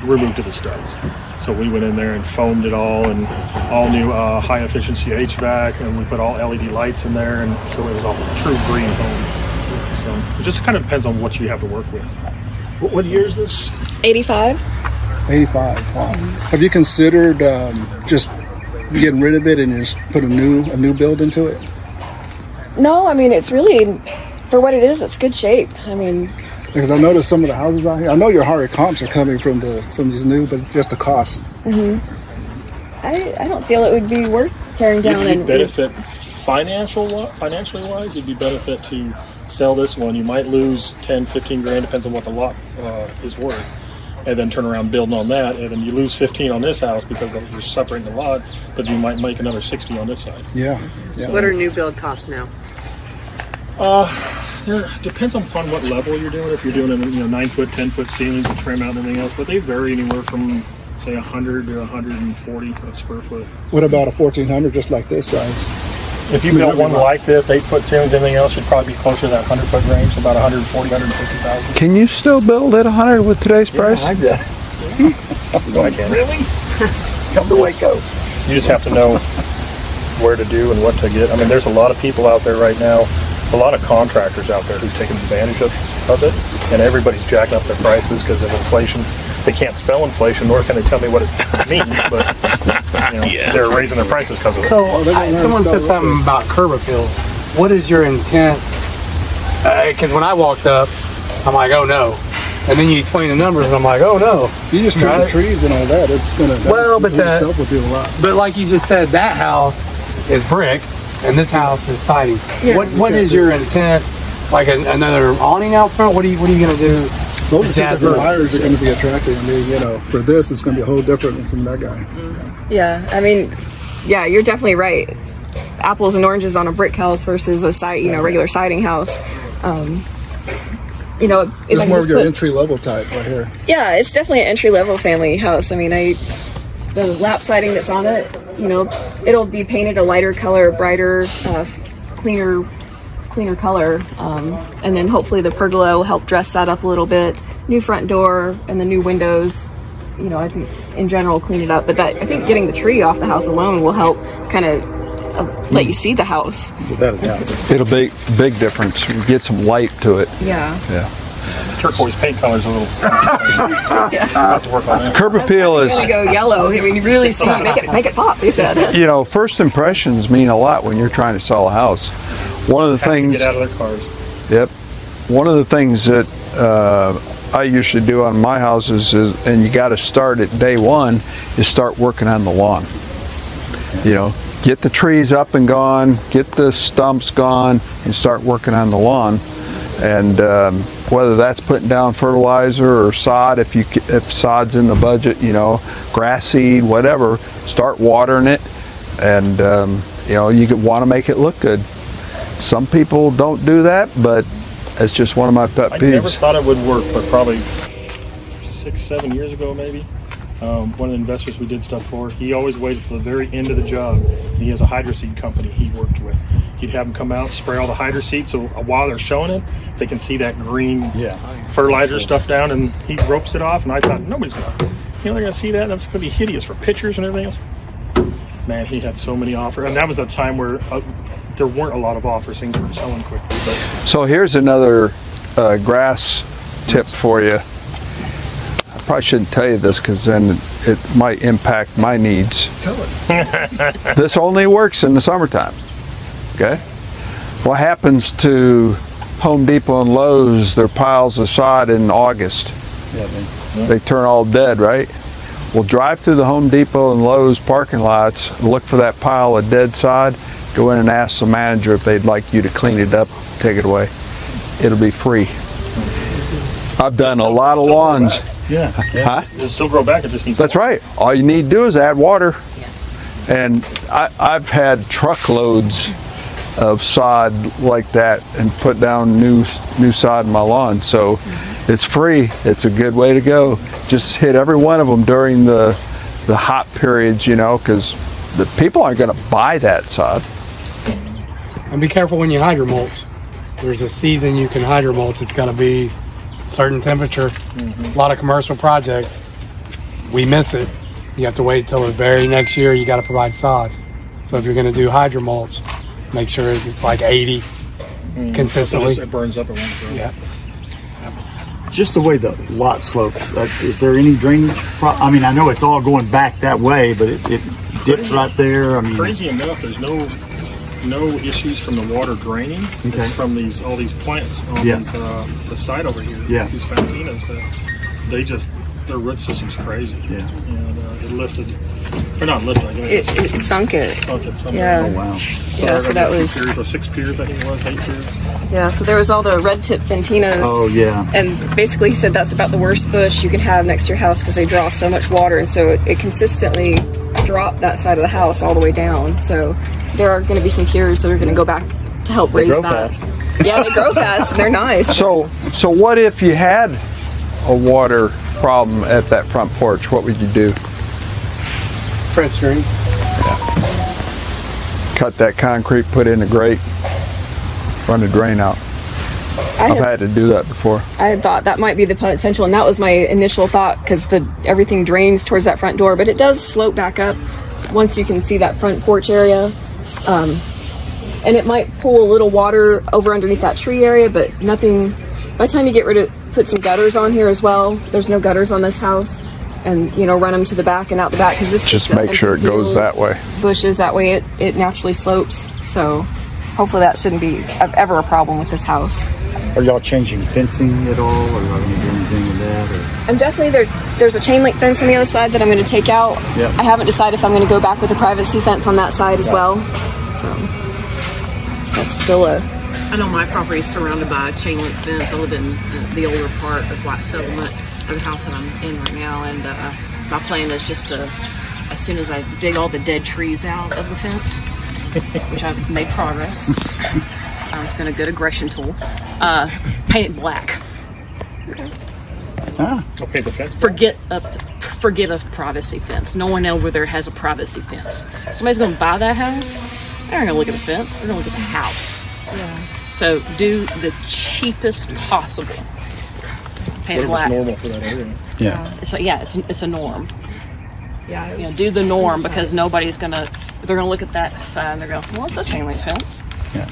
S6: removed to the studs. So we went in there and foamed it all, and all new high efficiency HVAC, and we put all LED lights in there, and so it was a true green home. So it just kind of depends on what you have to work with.
S10: What year is this?
S4: 85.
S10: 85. Wow. Have you considered just getting rid of it and just put a new build into it?
S4: No, I mean, it's really, for what it is, it's good shape. I mean,
S10: Because I noticed some of the houses out here. I know your higher comps are coming from these new, but just the cost.
S4: I don't feel it would be worth tearing down.
S6: You'd
S4: And
S6: benefit financially wise. You'd be benefit to sell this one. You might lose 10, 15 grand, depends on what the lot is worth, and then turn around building on that, and then you lose 15 on this house because you're separating the lot, but you might make another 60 on this side.
S10: Yeah.
S6: So,
S2: What are new build costs now?
S6: there depends upon what level you're doing. If you're doing 9-foot, 10-foot ceilings with trim out and everything else, but they vary anywhere from say 100 to 140 a square foot.
S10: What about a 1400 just like this size?
S6: If you built one like this, 8-foot ceilings, everything else, you'd probably be closer to that 100-foot range, about 140, 150,000.
S1: Can you still build at 100 with today's price?
S7: I like that.
S6: I can.
S7: Really? Come to Waco.
S6: You just have to know where to do and what to get. I mean, there's a lot of people out there right now, a lot of contractors out there who's taking advantage of it, and everybody's jacking up their prices because of inflation. They can't spell inflation, nor can they tell me what it means, but they're raising their prices because of it.
S5: So someone said something about curb appeal. What is your intent? Because when I walked up, I'm like, oh no. And then you explain the numbers, and I'm like, oh no.
S10: You just trim the trees and all that. It's gonna.
S5: Well, but that
S10: itself will do a lot.
S5: But like you just said, that house is brick, and this house is siding.
S2: Yeah.
S5: What is your intent? Like another awning out front? What are you gonna do?
S10: Those are some different buyers are going to be attractive. I mean, for this, it's going to be a whole different one from that guy.
S4: yeah, I mean, yeah, you're definitely right. Apples and oranges on a brick house versus a regular siding house.
S10: It's more of your entry level type right here.
S4: Yeah, it's definitely an entry level family house. I mean, the lap siding that's on it, it'll be painted a lighter color, brighter, cleaner color, and then hopefully the pergola will help dress that up a little bit. New front door and the new windows, I think in general clean it up. But I think getting the tree off the house alone will help kind of let you see the house.
S7: Without a doubt.
S1: It'll be big difference. You get some light to it.
S4: Yeah.
S6: Turquoise paint color's a little. Have to work on that.
S1: Curb appeal is.
S4: Really go yellow. I mean, you really see make it pop. They said.
S1: First impressions mean a lot when you're trying to sell a house. One of the things.
S6: Get out of their cars.
S1: Yep. One of the things that I usually do on my houses and you got to start at day one, is start working on the lawn. get the trees up and gone, get the stumps gone, and start working on the lawn. And whether that's putting down fertilizer or sod, if sod's in the budget, you know, grass seed, whatever, start watering it. And you know, you want to make it look good. Some people don't do that, but it's just one of my pet peeves.
S6: I never thought it would work, but probably 6-7 years ago maybe, one of the investors we did stuff for, he always waited for the very end of the job. And he has a hydroseed company he worked with. He'd have them come out, spray all the hydroseed, so while they're showing it, they can see that green fertilizer stuff down, and he ropes it off. And I thought, nobody's gonna, they're gonna see that. That's gonna be hideous for pictures and everything else. Man, he had so many offers, and that was a time where there weren't a lot of offers. Things were selling quickly. But.
S1: So here's another grass tip for you. I probably shouldn't tell you this because then it might impact my needs.
S3: Tell us.
S1: This only works in the summertime. Okay? What happens to Home Depot and Lowe's, their piles of sod in August?
S7: Yeah,
S1: they turn all dead, right? Well, drive through the Home Depot and Lowe's parking lots, look for that pile of dead sod, go in and ask the manager if they'd like you to clean it up, take it away. It'll be free. I've done a lot of lawns.
S7: Yeah.
S1: Huh?
S6: It'll still grow back. It just needs.
S1: That's right. All you need to do is add water. And I've had truckloads of sod like that and put down new sod in my lawn. So it's free. It's a good way to go. Just hit every one of them during the hot periods, you know, because the people aren't going to buy that sod.
S5: And be careful when you hydromulch. There's a season you can hydromulch. It's got to be certain temperature. A lot of commercial projects, we miss it. You have to wait till the very next year. You got to provide sod. So if you're going to do hydromulch, make sure it's like 80 consistently.
S6: So it burns up at once.
S5: Yeah.
S7: Just the way the lot slopes, is there any drainage? I mean, I know it's all going back that way, but it dips right there. I mean,
S6: crazy enough, there's no issues from the water draining.
S7: Okay.
S6: It's from all these plants on the side over here.
S7: Yeah.
S6: These Fantinas that their root system's crazy.
S7: Yeah.
S6: And it lifted, or not lifted. I think
S4: It sunk it.
S6: Sunk it.
S4: Yeah.
S7: oh wow.
S4: Yeah, so that was
S6: 6 piers, I think it was, 8 piers.
S4: Yeah, so there was all the red tip Fantinas.
S7: Oh yeah.
S4: And basically he said that's about the worst bush you can have next to your house because they draw so much water, and so it consistently dropped that side of the house all the way down. So there are going to be some piers that are going to go back to help raise that.
S7: Fast.
S4: Yeah, they grow fast and they're nice.
S1: So what if you had a water problem at that front porch? What would you do?
S5: Press drain.
S1: Cut that concrete, put in a grate, run the drain out. I've had to do that before.
S4: I had thought that might be the potential, and that was my initial thought because everything drains towards that front door, but it does slope back up once you can see that front porch area. And it might pull a little water over underneath that tree area, but nothing. By the time you put some gutters on here as well, there's no gutters on this house, and run them to the back and out the back because this
S1: just make sure it goes that way.
S4: Bushes, that way it naturally slopes. So hopefully that shouldn't be ever a problem with this house.
S7: Are y'all changing fencing at all, or are you going to do anything with that? Or?
S4: I'm definitely there's a chain link fence on the other side that I'm going to take out.
S7: Yep.
S4: I haven't decided if I'm going to go back with a privacy fence on that side as well. So that's still
S2: I know my property is surrounded by a chain link fence. I live in the older part of White Settlement of the house that I'm in right now, and my plan is just to, as soon as I dig all the dead trees out of the fence, which I've made progress. It's been a good aggression tool. Paint it black.
S6: I'll paint the fence.
S2: Forget a privacy fence. No one over there has a privacy fence. Somebody's going to buy that house. They're not going to look at the fence. They're going to look at the house. Yeah. So do the cheapest possible. Paint it black.
S6: Normal for that area.
S7: Yeah.
S2: It's a norm.
S4: Yeah.
S2: Do the norm because nobody's gonna. They're gonna look at that side and they're going, well, it's a chain link fence.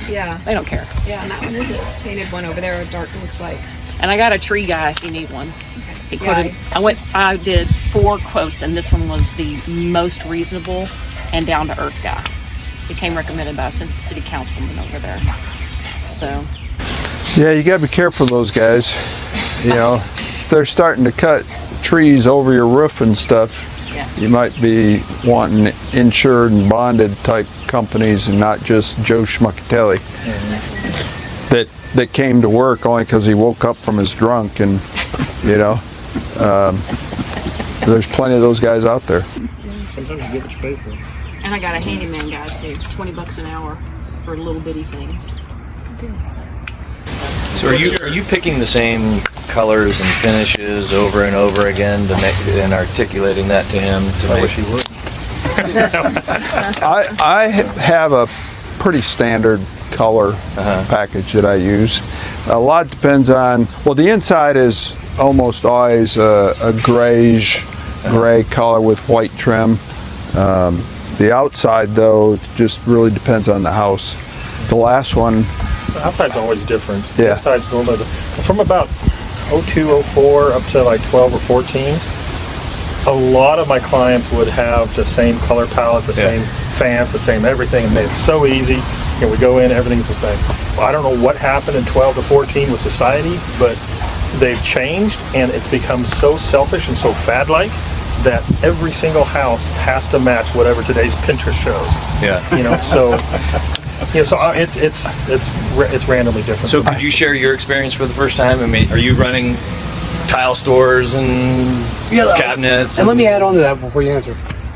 S4: Yeah.
S2: They don't care.
S4: Yeah, and that one is a painted one over there. Dark looks like.
S2: And I got a tree guy if you need one. He quoted.
S4: Yeah,
S2: I did 4 quotes, and this one was the most reasonable and down to earth guy. He came recommended by a city councilman over there. So.
S1: Yeah, you got to be careful of those guys. They're starting to cut trees over your roof and stuff.
S2: Yeah.
S1: You might be wanting insured and bonded type companies and not just Joe Schmuckatelli that came to work only because he woke up from his drunk, and there's plenty of those guys out there.
S6: Sometimes you get what you pay for.
S2: And I got a handyman guy too, $20 an hour for little bitty things.
S9: So are you picking the same colors and finishes over and over again to make and articulating that to him? I wish he would.
S1: I have a pretty standard color package that I use. A lot depends on, well, the inside is almost always a grayish gray color with white trim. The outside, though, it just really depends on the house. The last one,
S6: The outside's always different.
S1: Yeah.
S6: The outside's normally from about 02, 04 up to like 12 or 14. A lot of my clients would have the same color palette, the same fans, the same everything, and it's so easy. And we go in, everything's the same. Well, I don't know what happened in 12 to 14 with society, but they've changed, and it's become so selfish and so fad-like that every single house has to match whatever today's Pinterest shows.
S9: Yeah.
S6: So it's randomly different.
S9: So could you share your experience for the first time? I mean, are you running tile stores and cabinets?
S5: And let me add on to that before you answer.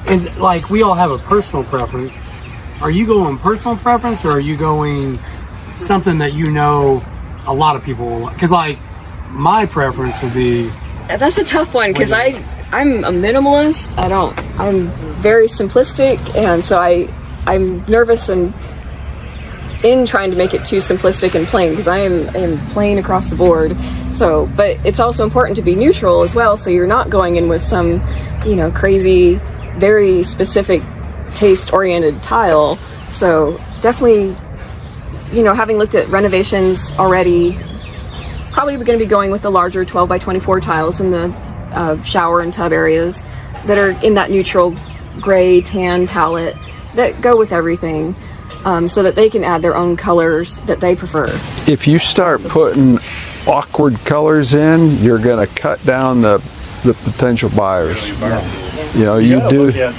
S5: Is like we all have a personal preference. Are you going personal preference, or are you going something that a lot of people will like? Because like my preference would be.
S4: That's a tough one because I'm a minimalist. I'm very simplistic, and so I'm nervous and in trying to make it too simplistic and plain because I am plain across the board. So, but it's also important to be neutral as well. So you're not going in with some, crazy, very specific taste-oriented tile. So definitely, having looked at renovations already, probably going to be going with the larger 12 by 24 tiles in the shower and tub areas that are in that neutral gray tan palette that go with everything, so that they can add their own colors that they prefer.
S1: if you start putting awkward colors in, you're going to cut down the potential buyers. You do.
S6: Look at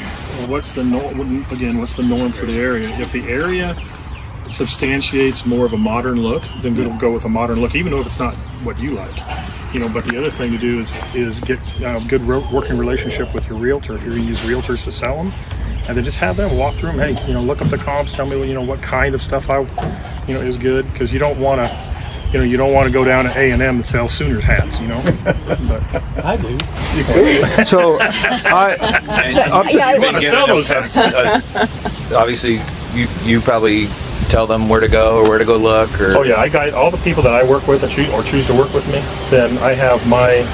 S6: what's the norm for the area. If the area substantiates more of a modern look, then we'll go with a modern look, even though if it's not what you like. But the other thing to do is get a good working relationship with your realtor if you're going to use realtors to sell them, and then just have them walk through them. Hey, look up the comps, tell me what kind of stuff is good, because you don't want to go down to A&M and sell Sooners hats, But
S5: I do.
S1: So
S6: I want to sell those hats.
S9: Obviously, you probably tell them where to go or where to go look. Or
S6: I guide all the people that I work with or choose to work with me. Then I have my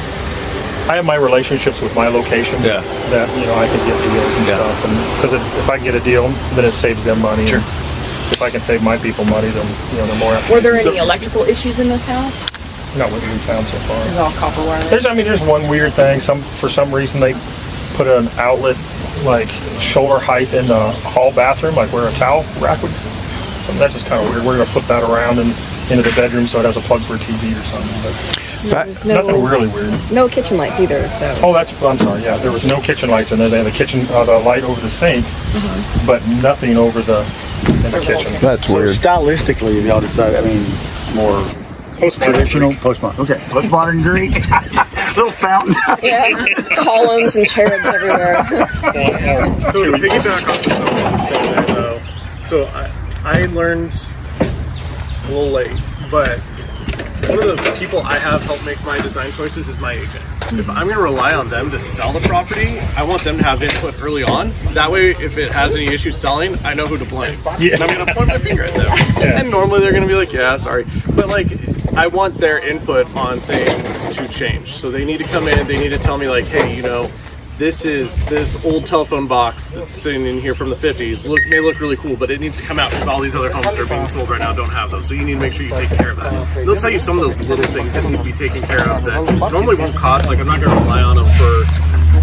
S6: relationships with my locations that I can get deals and stuff. And because if I get a deal, then it saves them money.
S9: Sure.
S6: If I can save my people money, then they're more.
S2: Were there any electrical issues in this house?
S6: Not what we've found so far.
S2: It's all copper wire.
S6: There's one weird thing. For some reason they put an outlet like shoulder height in the hall bathroom, like where a towel rack would. So that's just kind of weird. We're going to flip that around and into the bedroom so it has a plug for a TV or something. But nothing really weird.
S4: No kitchen lights either, though.
S6: Oh, I'm sorry. Yeah, there was no kitchen lights in there. They had the light over the sink, but nothing over in the kitchen.
S1: That's
S7: So
S1: weird.
S7: stylistically, y'all decide, more traditional, postmodern. Okay, look modern Greek, little fountains.
S4: Yeah, columns and cherubs everywhere.
S8: So to piggyback off of someone saying that though, so I learned a little late, but one of the people I have helped make my design choices is my agent. If I'm going to rely on them to sell the property, I want them to have input early on. That way, if it has any issues selling, I know who to blame.
S6: Yeah.
S8: And I'm going to point my finger at them.
S6: Yeah.
S8: And normally they're going to be like, yeah, sorry. But I want their input on things to change. So they need to come in, they need to tell me hey, this old telephone box that's sitting in here from the 50s may look really cool, but it needs to come out because all these other homes that are being sold right now don't have those. So you need to make sure you take care of that. They'll tell you some of those little things that need to be taken care of that normally won't cost. I'm not going to rely on them for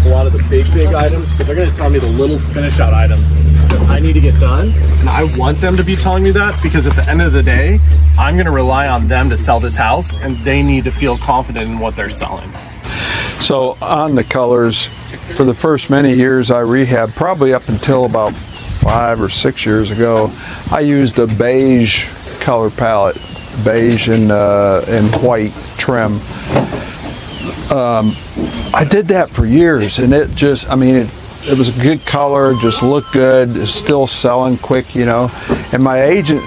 S8: a lot of the big items, but they're going to tell me the little finish out items that I need to get done. And I want them to be telling me that because at the end of the day, I'm going to rely on them to sell this house, and they need to feel confident in what they're selling.
S1: So on the colors, for the first many years I rehabbed, probably up until about 5 5 or 6 years ago, I used a beige color palette, beige and white trim. I did that for years, and it just, I mean, it was a good color, just looked good, it's still selling quick, you know. And my agent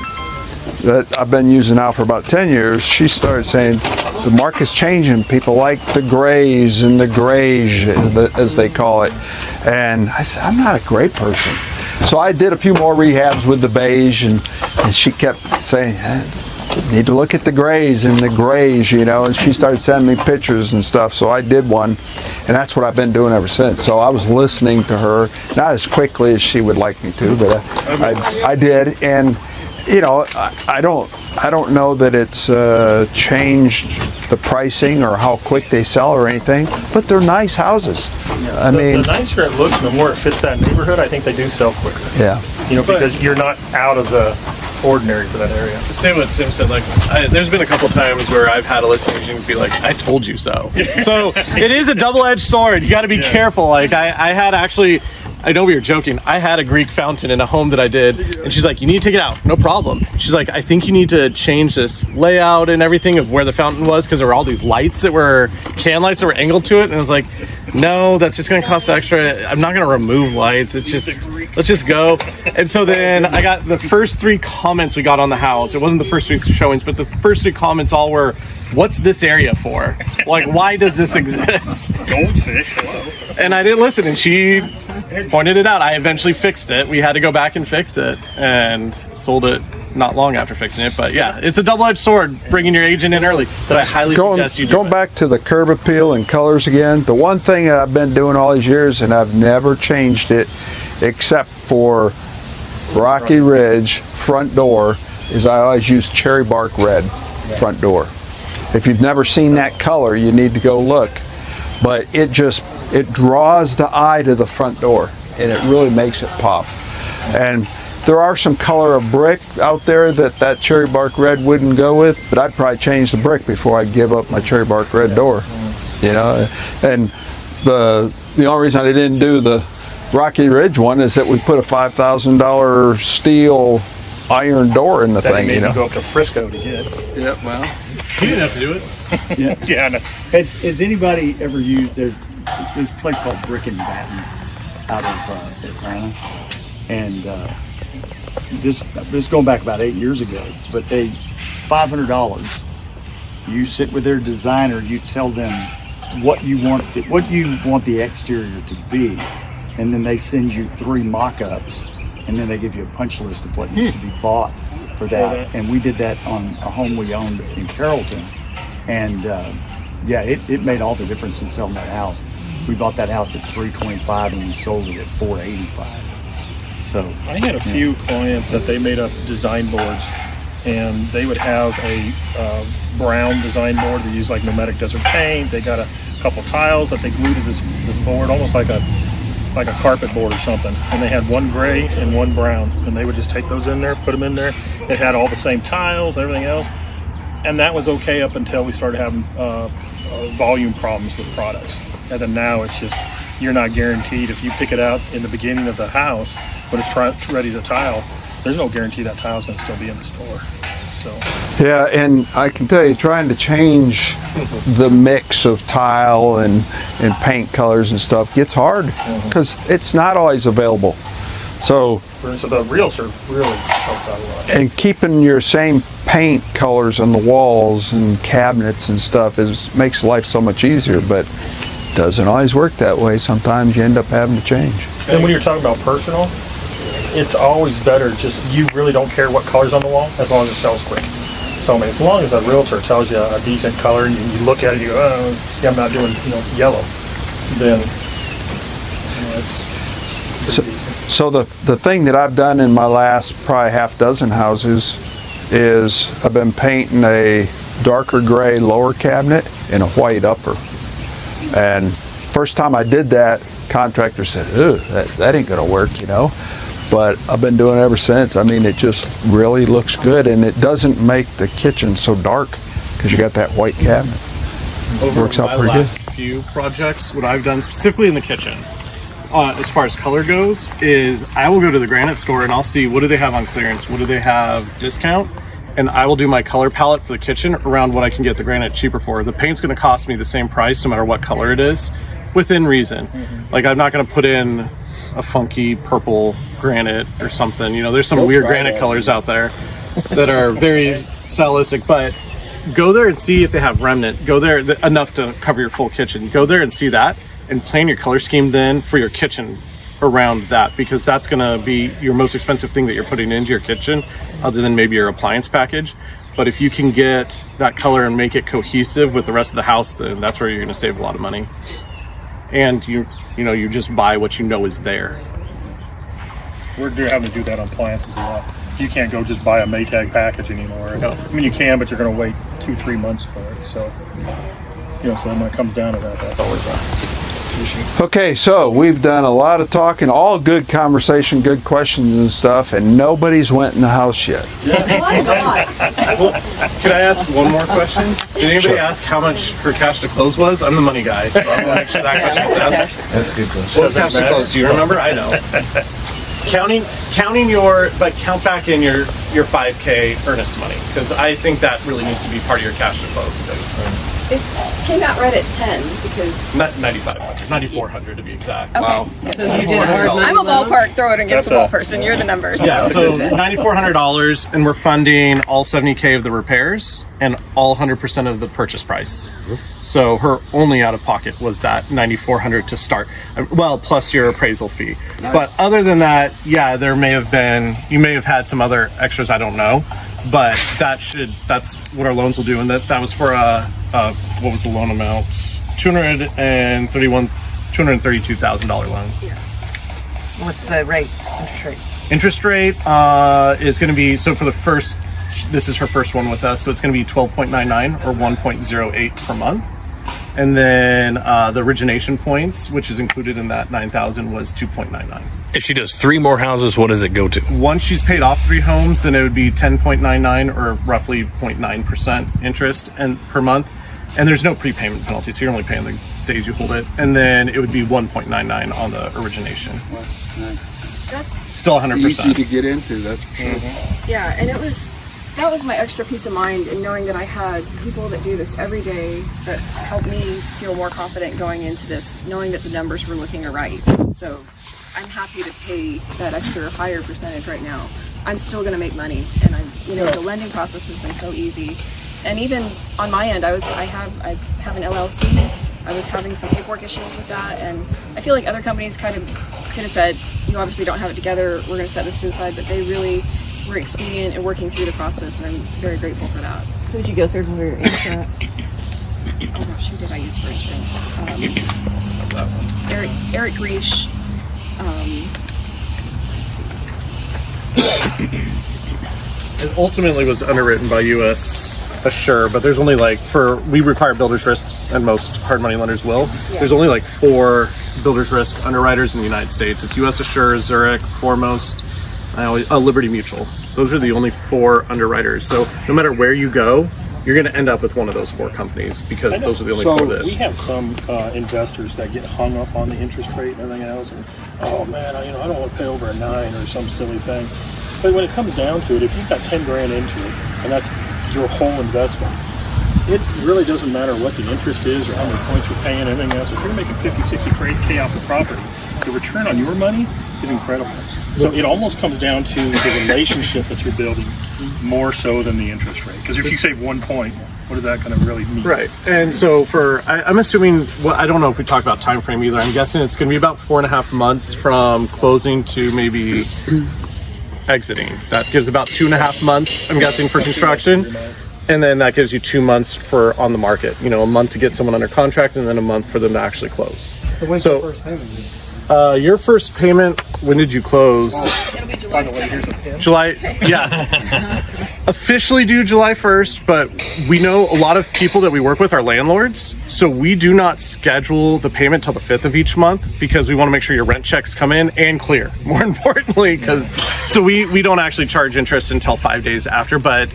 S1: that I've been using now for about 10 years, she started saying, the market's changing. People like the grays and the greige, as they call it. And I said, I'm not a gray person. So I did a few more rehabs with the beige, and she kept saying, you need to look at the grays and the greige, you know, and she started sending me pictures and stuff. So I did one, and that's what I've been doing ever since. So I was listening to her, not as quickly as she would like me to, but I did. And you know, I don't know that it's changed the pricing or how quick they sell or anything, but they're nice houses. I mean,
S6: the nicer it looks, the more it fits that neighborhood. I think they do sell quicker.
S1: Yeah.
S6: You know, because you're not out of the ordinary for that area.
S8: Same what Tim said. Like, there's been a couple times where I've had a listing agent be like, "I told you so." So it is a double-edged sword. You got to be careful. Like, I had actually. I know we were joking. I had a Greek fountain in a home that I did, and she's like, you need to take it out. No problem. She's like, I think you need to change this layout and everything of where the fountain was, because there were all these lights that were, can lights that were angled to it. And I was like, no, that's just going to cost extra. I'm not going to remove lights. It's just, let's just go. And so then I got the first 3 comments we got on the house. It wasn't the first 3 showings, but the first 3 comments all were, what's this area for? Like, why does this exist?
S6: Goldfish, hello.
S8: And I didn't listen, and she pointed it out. I eventually fixed it. We had to go back and fix it, and sold it not long after fixing it. But yeah, it's a double-edged sword bringing your agent in early. But I highly suggest you do
S1: Going
S8: it.
S1: back to the curb appeal and colors again, the one thing that I've been doing all these years, and I've never changed it except for Rocky Ridge front door, is I always use cherry bark red front door. If you've never seen that color, you need to go look. But it draws the eye to the front door, and it really makes it pop. And there are some color of brick out there that cherry bark red wouldn't go with, but I'd probably change the brick before I'd give up my cherry bark red door. You know, and the only reason I didn't do the Rocky Ridge one is that we put a $5,000 steel iron door in the thing.
S6: You
S1: know,
S6: go up to Frisco to get.
S1: Yeah, well,
S8: You didn't have to do it.
S7: Yeah.
S6: Yeah, no.
S7: Has anybody ever used there's a place called Brick and Batten out of Atlanta, and this going back about 8 years ago, but they $500. You sit with their designer, you tell them what you want the exterior to be, and then they send you 3 mock-ups, and then they give you a punch list of what needs to be bought for that. And we did that on a home we owned in Carrollton, and yeah, it made all the difference in selling that house. We bought that house at $325 and we sold it at $485. So
S6: I had a few clients that they made up design boards, and they would have a brown design board. They use like nomadic desert paint. They got a couple tiles that they glued to this board, almost like a carpet board or something. And they had one gray and one brown, and they would just take those in there, put them in there. It had all the same tiles, everything else, and that was okay up until we started having volume problems with products. And then now it's just, you're not guaranteed if you pick it out in the beginning of the house when it's ready to tile. There's no guarantee that tile is going to still be in the store. So
S1: yeah, and I can tell you, trying to change the mix of tile and paint colors and stuff gets hard because it's not always available. So
S6: the realtor really helps out a lot.
S1: And keeping your same paint colors on the walls and cabinets and stuff makes life so much easier, but doesn't always work that way. Sometimes you end up having to change.
S6: And when you're talking about personal, it's always better just, you really don't care what color's on the wall as long as it sells quick. So I mean, as long as a realtor tells you a decent color and you look at it and you go, oh, yeah, I'm not doing yellow, then it's pretty decent.
S1: So the thing that I've done in my last probably half dozen houses is I've been painting a darker gray lower cabinet and a white upper. And first time I did that, contractor said, "Ooh, that ain't gonna work," But I've been doing it ever since. I mean, it just really looks good, and it doesn't make the kitchen so dark because you got that white cabinet.
S8: Over
S1: Works out
S8: my
S1: pretty
S8: last few projects, what I've done specifically in the kitchen, as far as color goes is I will go to the granite store and I'll see what do they have on clearance, what do they have discount, and I will do my color palette for the kitchen around what I can get the granite cheaper for. The paint's going to cost me the same price no matter what color it is, within reason. Like I'm not going to put in a funky purple granite or something. You know, there's some weird granite colors out there that are very stylistic, but go there and see if they have remnant. Go there enough to cover your full kitchen. Go there and see that and plan your color scheme then for your kitchen around that, because that's going to be your most expensive thing that you're putting into your kitchen other than maybe your appliance package. But if you can get that color and make it cohesive with the rest of the house, then that's where you're going to save a lot of money. And you just buy what you know is there.
S6: We're having to do that on appliances a lot. You can't go just buy a Maytag package anymore. No. I mean, you can, but you're going to wait 2-3 months for it. So, so when it comes down to that, that's always a issue.
S1: Okay, so we've done a lot of talking, all good conversation, good questions and stuff, and nobody's went in the house yet.
S8: Why not? Can I ask one more question? Did anybody ask how much her cash to close was? I'm the money guy, so I'm going to make sure that question gets asked.
S9: That's a good question.
S8: What was cash to close? Do you remember? I know. Counting count back in your 5K earnest money, because I think that really needs to be part of your cash to close.
S4: It came out right at 10 because...
S8: Not 9,500, 9,400 to be exact.
S4: Okay.
S8: Wow.
S2: So you did a hard money
S4: I'm a
S2: loan?
S4: ballpark throw it against the wall person. You're the numbers.
S8: Yeah, so $9,400, and we're funding all $70K of the repairs and all 100% of the purchase price. So her only out of pocket was that $9,400 to start. Well, plus your appraisal fee. Nice. But other than that, yeah, you may have had some other extras, I don't know. But that's what our loans will do. And that was for what was the loan amount? $232,000 loan.
S2: Yeah. What's the rate?
S8: Interest rate is going to be, so for this is her first one with us, so it's going to be 12.99 or 1.08 per month. And then the origination points, which is included in that 9,000, was 2.99.
S11: If she does 3 more houses, what does it go to?
S8: Once she's paid off 3 homes, then it would be 10.99 or roughly 0.9% interest per month. And there's no prepayment penalty, so you're only paying the days you hold it. And then it would be 1.99 on the origination.
S4: That's
S8: still 100%.
S1: Easy to get into, that's for sure.
S4: Yeah, and that was my extra peace of mind in knowing that I had people that do this every day that help me feel more confident going into this, knowing that the numbers we're looking are right. So I'm happy to pay that extra higher percentage right now. I'm still going to make money, and the lending process has been so easy. And even on my end, I have an LLC. I was having some paperwork issues with that, and I feel like other companies could have said, you obviously don't have it together, we're going to set this to the side, but they really were expedient in working through the process, and I'm very grateful for that.
S2: Who did you go through for your insurance?
S4: Oh gosh, who did I use for insurance? Eric Griesch.
S8: It ultimately was underwritten by U.S. Assure, but there's only we require builder's risk, and most hard money lenders will. Yes. There's only 4 builder's risk underwriters in the United States. It's U.S. Assure, Zurich, Foremost, Liberty Mutual. Those are the only 4 underwriters. So no matter where you go, you're going to end up with one of those 4 companies, because those are the only 4 that...
S6: We have some investors that get hung up on the interest rate and everything else, and oh man, I don't want to pay over a 9 or some silly thing. But when it comes down to it, if you've got 10 grand into it, and that's your whole investment, it really doesn't matter what the interest is or how many points you're paying and everything else. If you're making 50, 60K off the property, the return on your money is incredible. So it almost comes down to the relationship that you're building more so than the interest rate. Because if you save 1 point, what is that going to really mean?
S8: Right. And so I'm assuming, I don't know if we talked about time frame either. I'm guessing it's going to be about 4.5 months from closing to maybe exiting. That gives about 2.5 months, I'm guessing, for construction. And then that gives you 2 months for on the market. A month to get someone under contract, and then a month for them to actually close.
S5: So when's your first payment?
S8: Your first payment, when did you close?
S4: It'll be
S3: By the way, here's a pin.
S8: July, yeah. Officially due July 1st, but we know a lot of people that we work with are landlords, so we do not schedule the payment till the 5th of each month because we want to make sure your rent checks come in and clear. More importantly, so we don't actually charge interest until 5 days after, but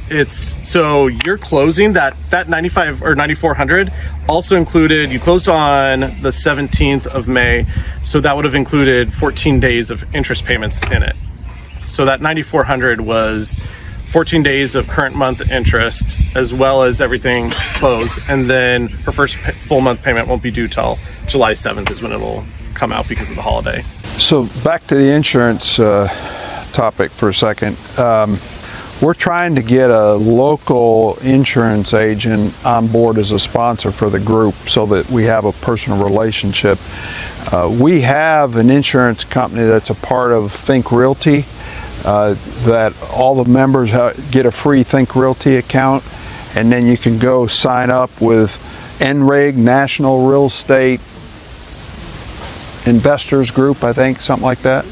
S8: so you're closing that 95 or 9,400 also included, you closed on the 17th of May, so that would have included 14 days of interest payments in it. So that 9,400 was 14 days of current month interest, as well as everything closed. And then her first full month payment won't be due till July 7th is when it'll come out because of the holiday.
S1: So back to the insurance topic for a second. We're trying to get a local insurance agent on board as a sponsor for the group so that we have a personal relationship. We have an insurance company that's a part of Think Realty, that all the members get a free Think Realty account, and then you can go sign up with NREG, National Real Estate Investors Group, I think, something like that.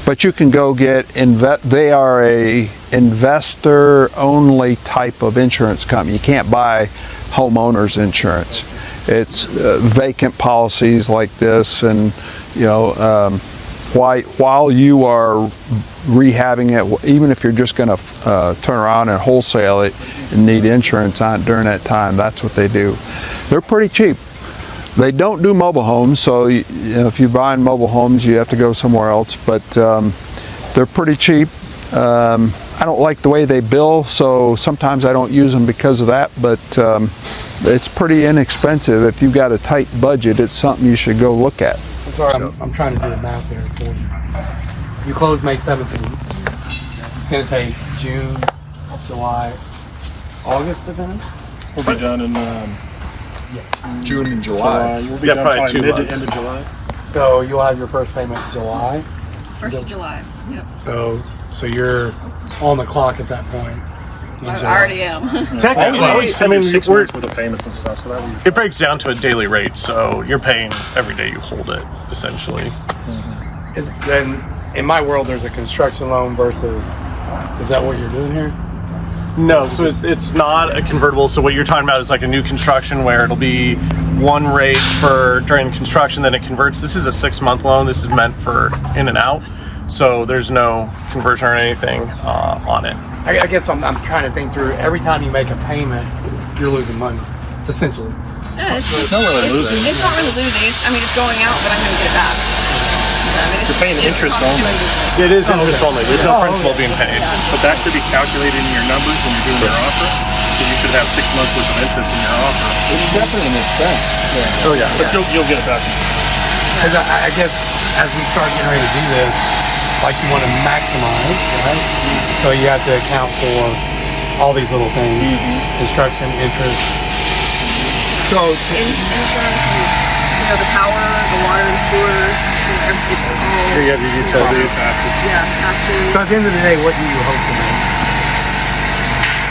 S1: But you can go get, they are a investor-only type of insurance company. You can't buy homeowners insurance. It's vacant policies like this, and while you are rehabbing it, even if you're just going to turn around and wholesale it and need insurance on it during that time, that's what they do. They're pretty cheap. They don't do mobile homes, so if you're buying mobile homes, you have to go somewhere else, but they're pretty cheap. I don't like the way they bill, so sometimes I don't use them because of that, but it's pretty inexpensive. If you've got a tight budget, it's something you should go look at.
S5: Sorry, I'm trying to do the math here for you. You close May 17th. It's going to take June, July, August to finish?
S3: We'll be done in
S1: June and July.
S3: You'll be
S8: Yeah,
S3: done
S8: probably
S3: by
S8: 2
S3: mid to
S8: months.
S3: end of July.
S5: So you'll have your first payment in July.
S2: 1st of July. Yep.
S5: So you're on the clock at that point. in
S2: I
S5: July.
S2: already am.
S8: Technically,
S3: I mean, 6 months worth of payments and stuff, so that would be
S8: it breaks down to a daily rate, so you're paying every day you hold it, essentially.
S5: Then in my world, there's a construction loan versus. Is that what you're doing here?
S8: No, so it's not a convertible. So what you're talking about is like a new construction where it'll be one rate for during construction, then it converts. This is a 6-month loan. This is meant for in and out. So there's no conversion or anything on it.
S5: I guess I'm trying to think through. Every time you make a payment, you're losing money, essentially.
S2: Yeah, it's
S3: not really losing.
S2: It's not really losing. I mean, it's going out, but I'm going to get it back. So, I mean,
S3: You're paying interest only.
S8: It is interest only. There's no principal being paid.
S3: But that should be calculated in your numbers when you're doing your offer. So you should have 6 months worth of interest in your offer.
S9: It's definitely an expense.
S8: Oh yeah.
S3: But you'll get it back.
S5: Because I guess as we start getting ready to do this, like you want to maximize, right? So you have to account for all these little things: construction, interest. So
S2: insurance, and, the power, the water, the sewer. It's all.
S8: Here you have your utilities.
S2: Yeah, taxes.
S5: at the end of the day, what do you hope to make?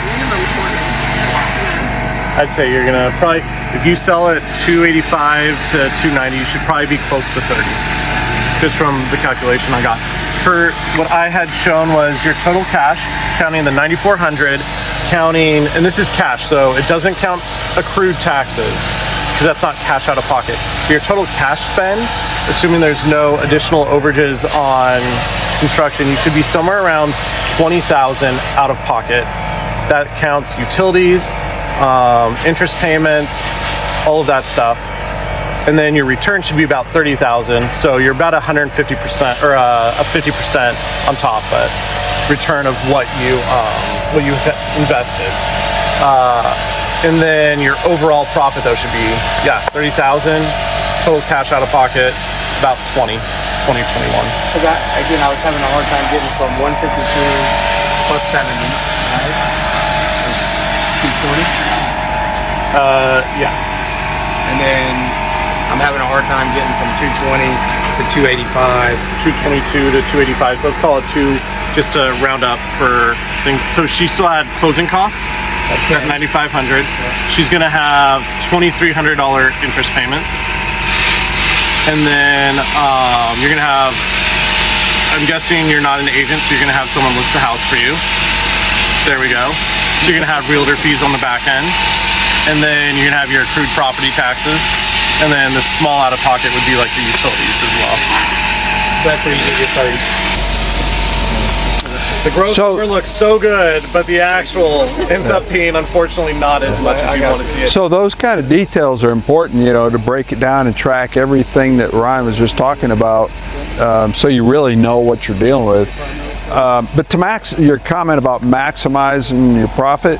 S2: Minimum 20.
S8: I'd say you're gonna probably, if you sell it 285 to 290, you should probably be close to 30. Just from the calculation I got. For what I had shown was your total cash, counting the 9,400, counting, and this is cash, so it doesn't count accrued taxes, because that's not cash out of pocket. Your total cash spend, assuming there's no additional overages on construction, you should be somewhere around 20,000 out of pocket. That counts utilities, interest payments, all of that stuff. And then your return should be about 30,000. So you're about 150% or a 50% on top, but return of what you invested. And then your overall profit though should be 30,000 total cash out of pocket, about 2021.
S5: Because I was having a hard time getting from 152 plus 70, right? 240.
S8: Yeah.
S5: And then I'm having a hard time getting from 220 to 285.
S8: 222 to 285. So let's call it 2, just to round up for things. So she still had closing costs at $9,500. She's gonna have $2,300 interest payments, and then you're gonna have I'm guessing you're not an agent, so you're going to have someone list the house for you. There we go. So you're going to have realtor fees on the back end. And then you're going to have your accrued property taxes. And then the small out-of-pocket would be like the utilities as well. So that's where you get your 30. The gross number looks so good, but the actual ends up being, unfortunately, not as much as you want to see it.
S1: So those kind of details are important, you know, to break it down and track everything that Ryan was just talking about, so you really know what you're dealing with. But to your comment about maximizing your profit,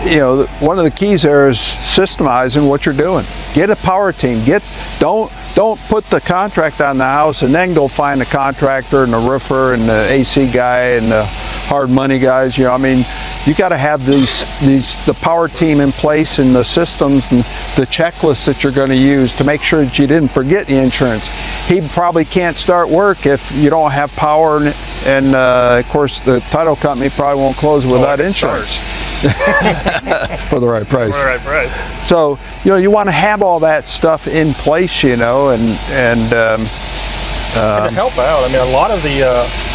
S1: you know, one of the keys there is systemizing what you're doing. Get a power team. Don't put the contract on the house and then go find the contractor and the roofer and the AC guy and the hard money guys. You know, I mean, you got to have the power team in place and the systems and the checklists that you're going to use to make sure that you didn't forget the insurance. He probably can't start work if you don't have power, and of course the title company probably won't close without insurance. For the right price.
S6: For the right price.
S1: So, you know, you want to have all that stuff in place, you know, and
S6: to help out. I mean, a lot of the,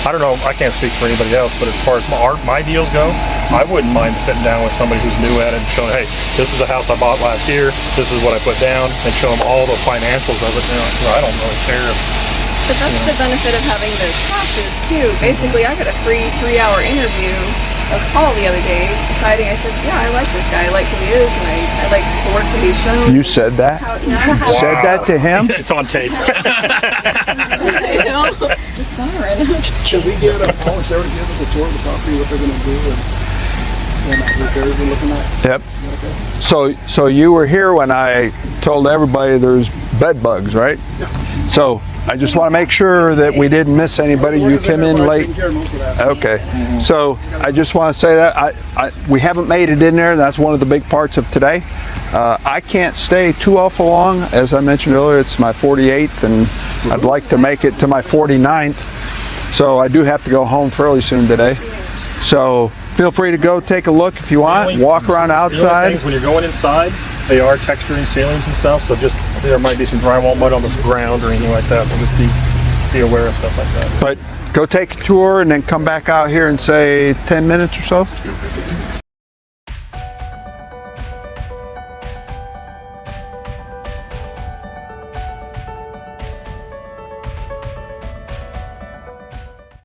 S6: I don't know, I can't speak for anybody else, but as far as my deals go, I wouldn't mind sitting down with somebody who's new at it and showing, hey, this is a house I bought last year, this is what I put down, and show them all the financials of it. You know, I don't really care if,
S4: But that's the benefit of having those classes too. Basically, I got a free 3-hour interview of Paul the other day, deciding, I said, yeah, I like this guy, I like who he is, and I like the work that he's shown.
S1: You said that?
S4: Wow.
S1: Said that to him?
S6: it's on tape.
S4: You know, just bothering.
S10: Should we get Paul and Sarah to give us a tour of the property, what they're going to do, and repairs we're looking at?
S1: Yep. Okay. So you were here when I told everybody there's bed bugs, right? Yeah. So I just want to make sure that we didn't miss anybody. You came in late. Okay. So I just want to say that we haven't made it in there. That's one of the big parts of today. I can't stay too awful long. As I mentioned earlier, it's my 48th, and I'd like to make it to my 49th. So I do have to go home fairly soon today. So feel free to go take a look if you want. Walk around outside.
S6: When you're going inside, they are texturing ceilings and stuff, so just there might be some drywall mud on the ground or anything like that, so just be aware of stuff like that.
S1: But go take a tour and then come back out here in, say, 10 minutes or so.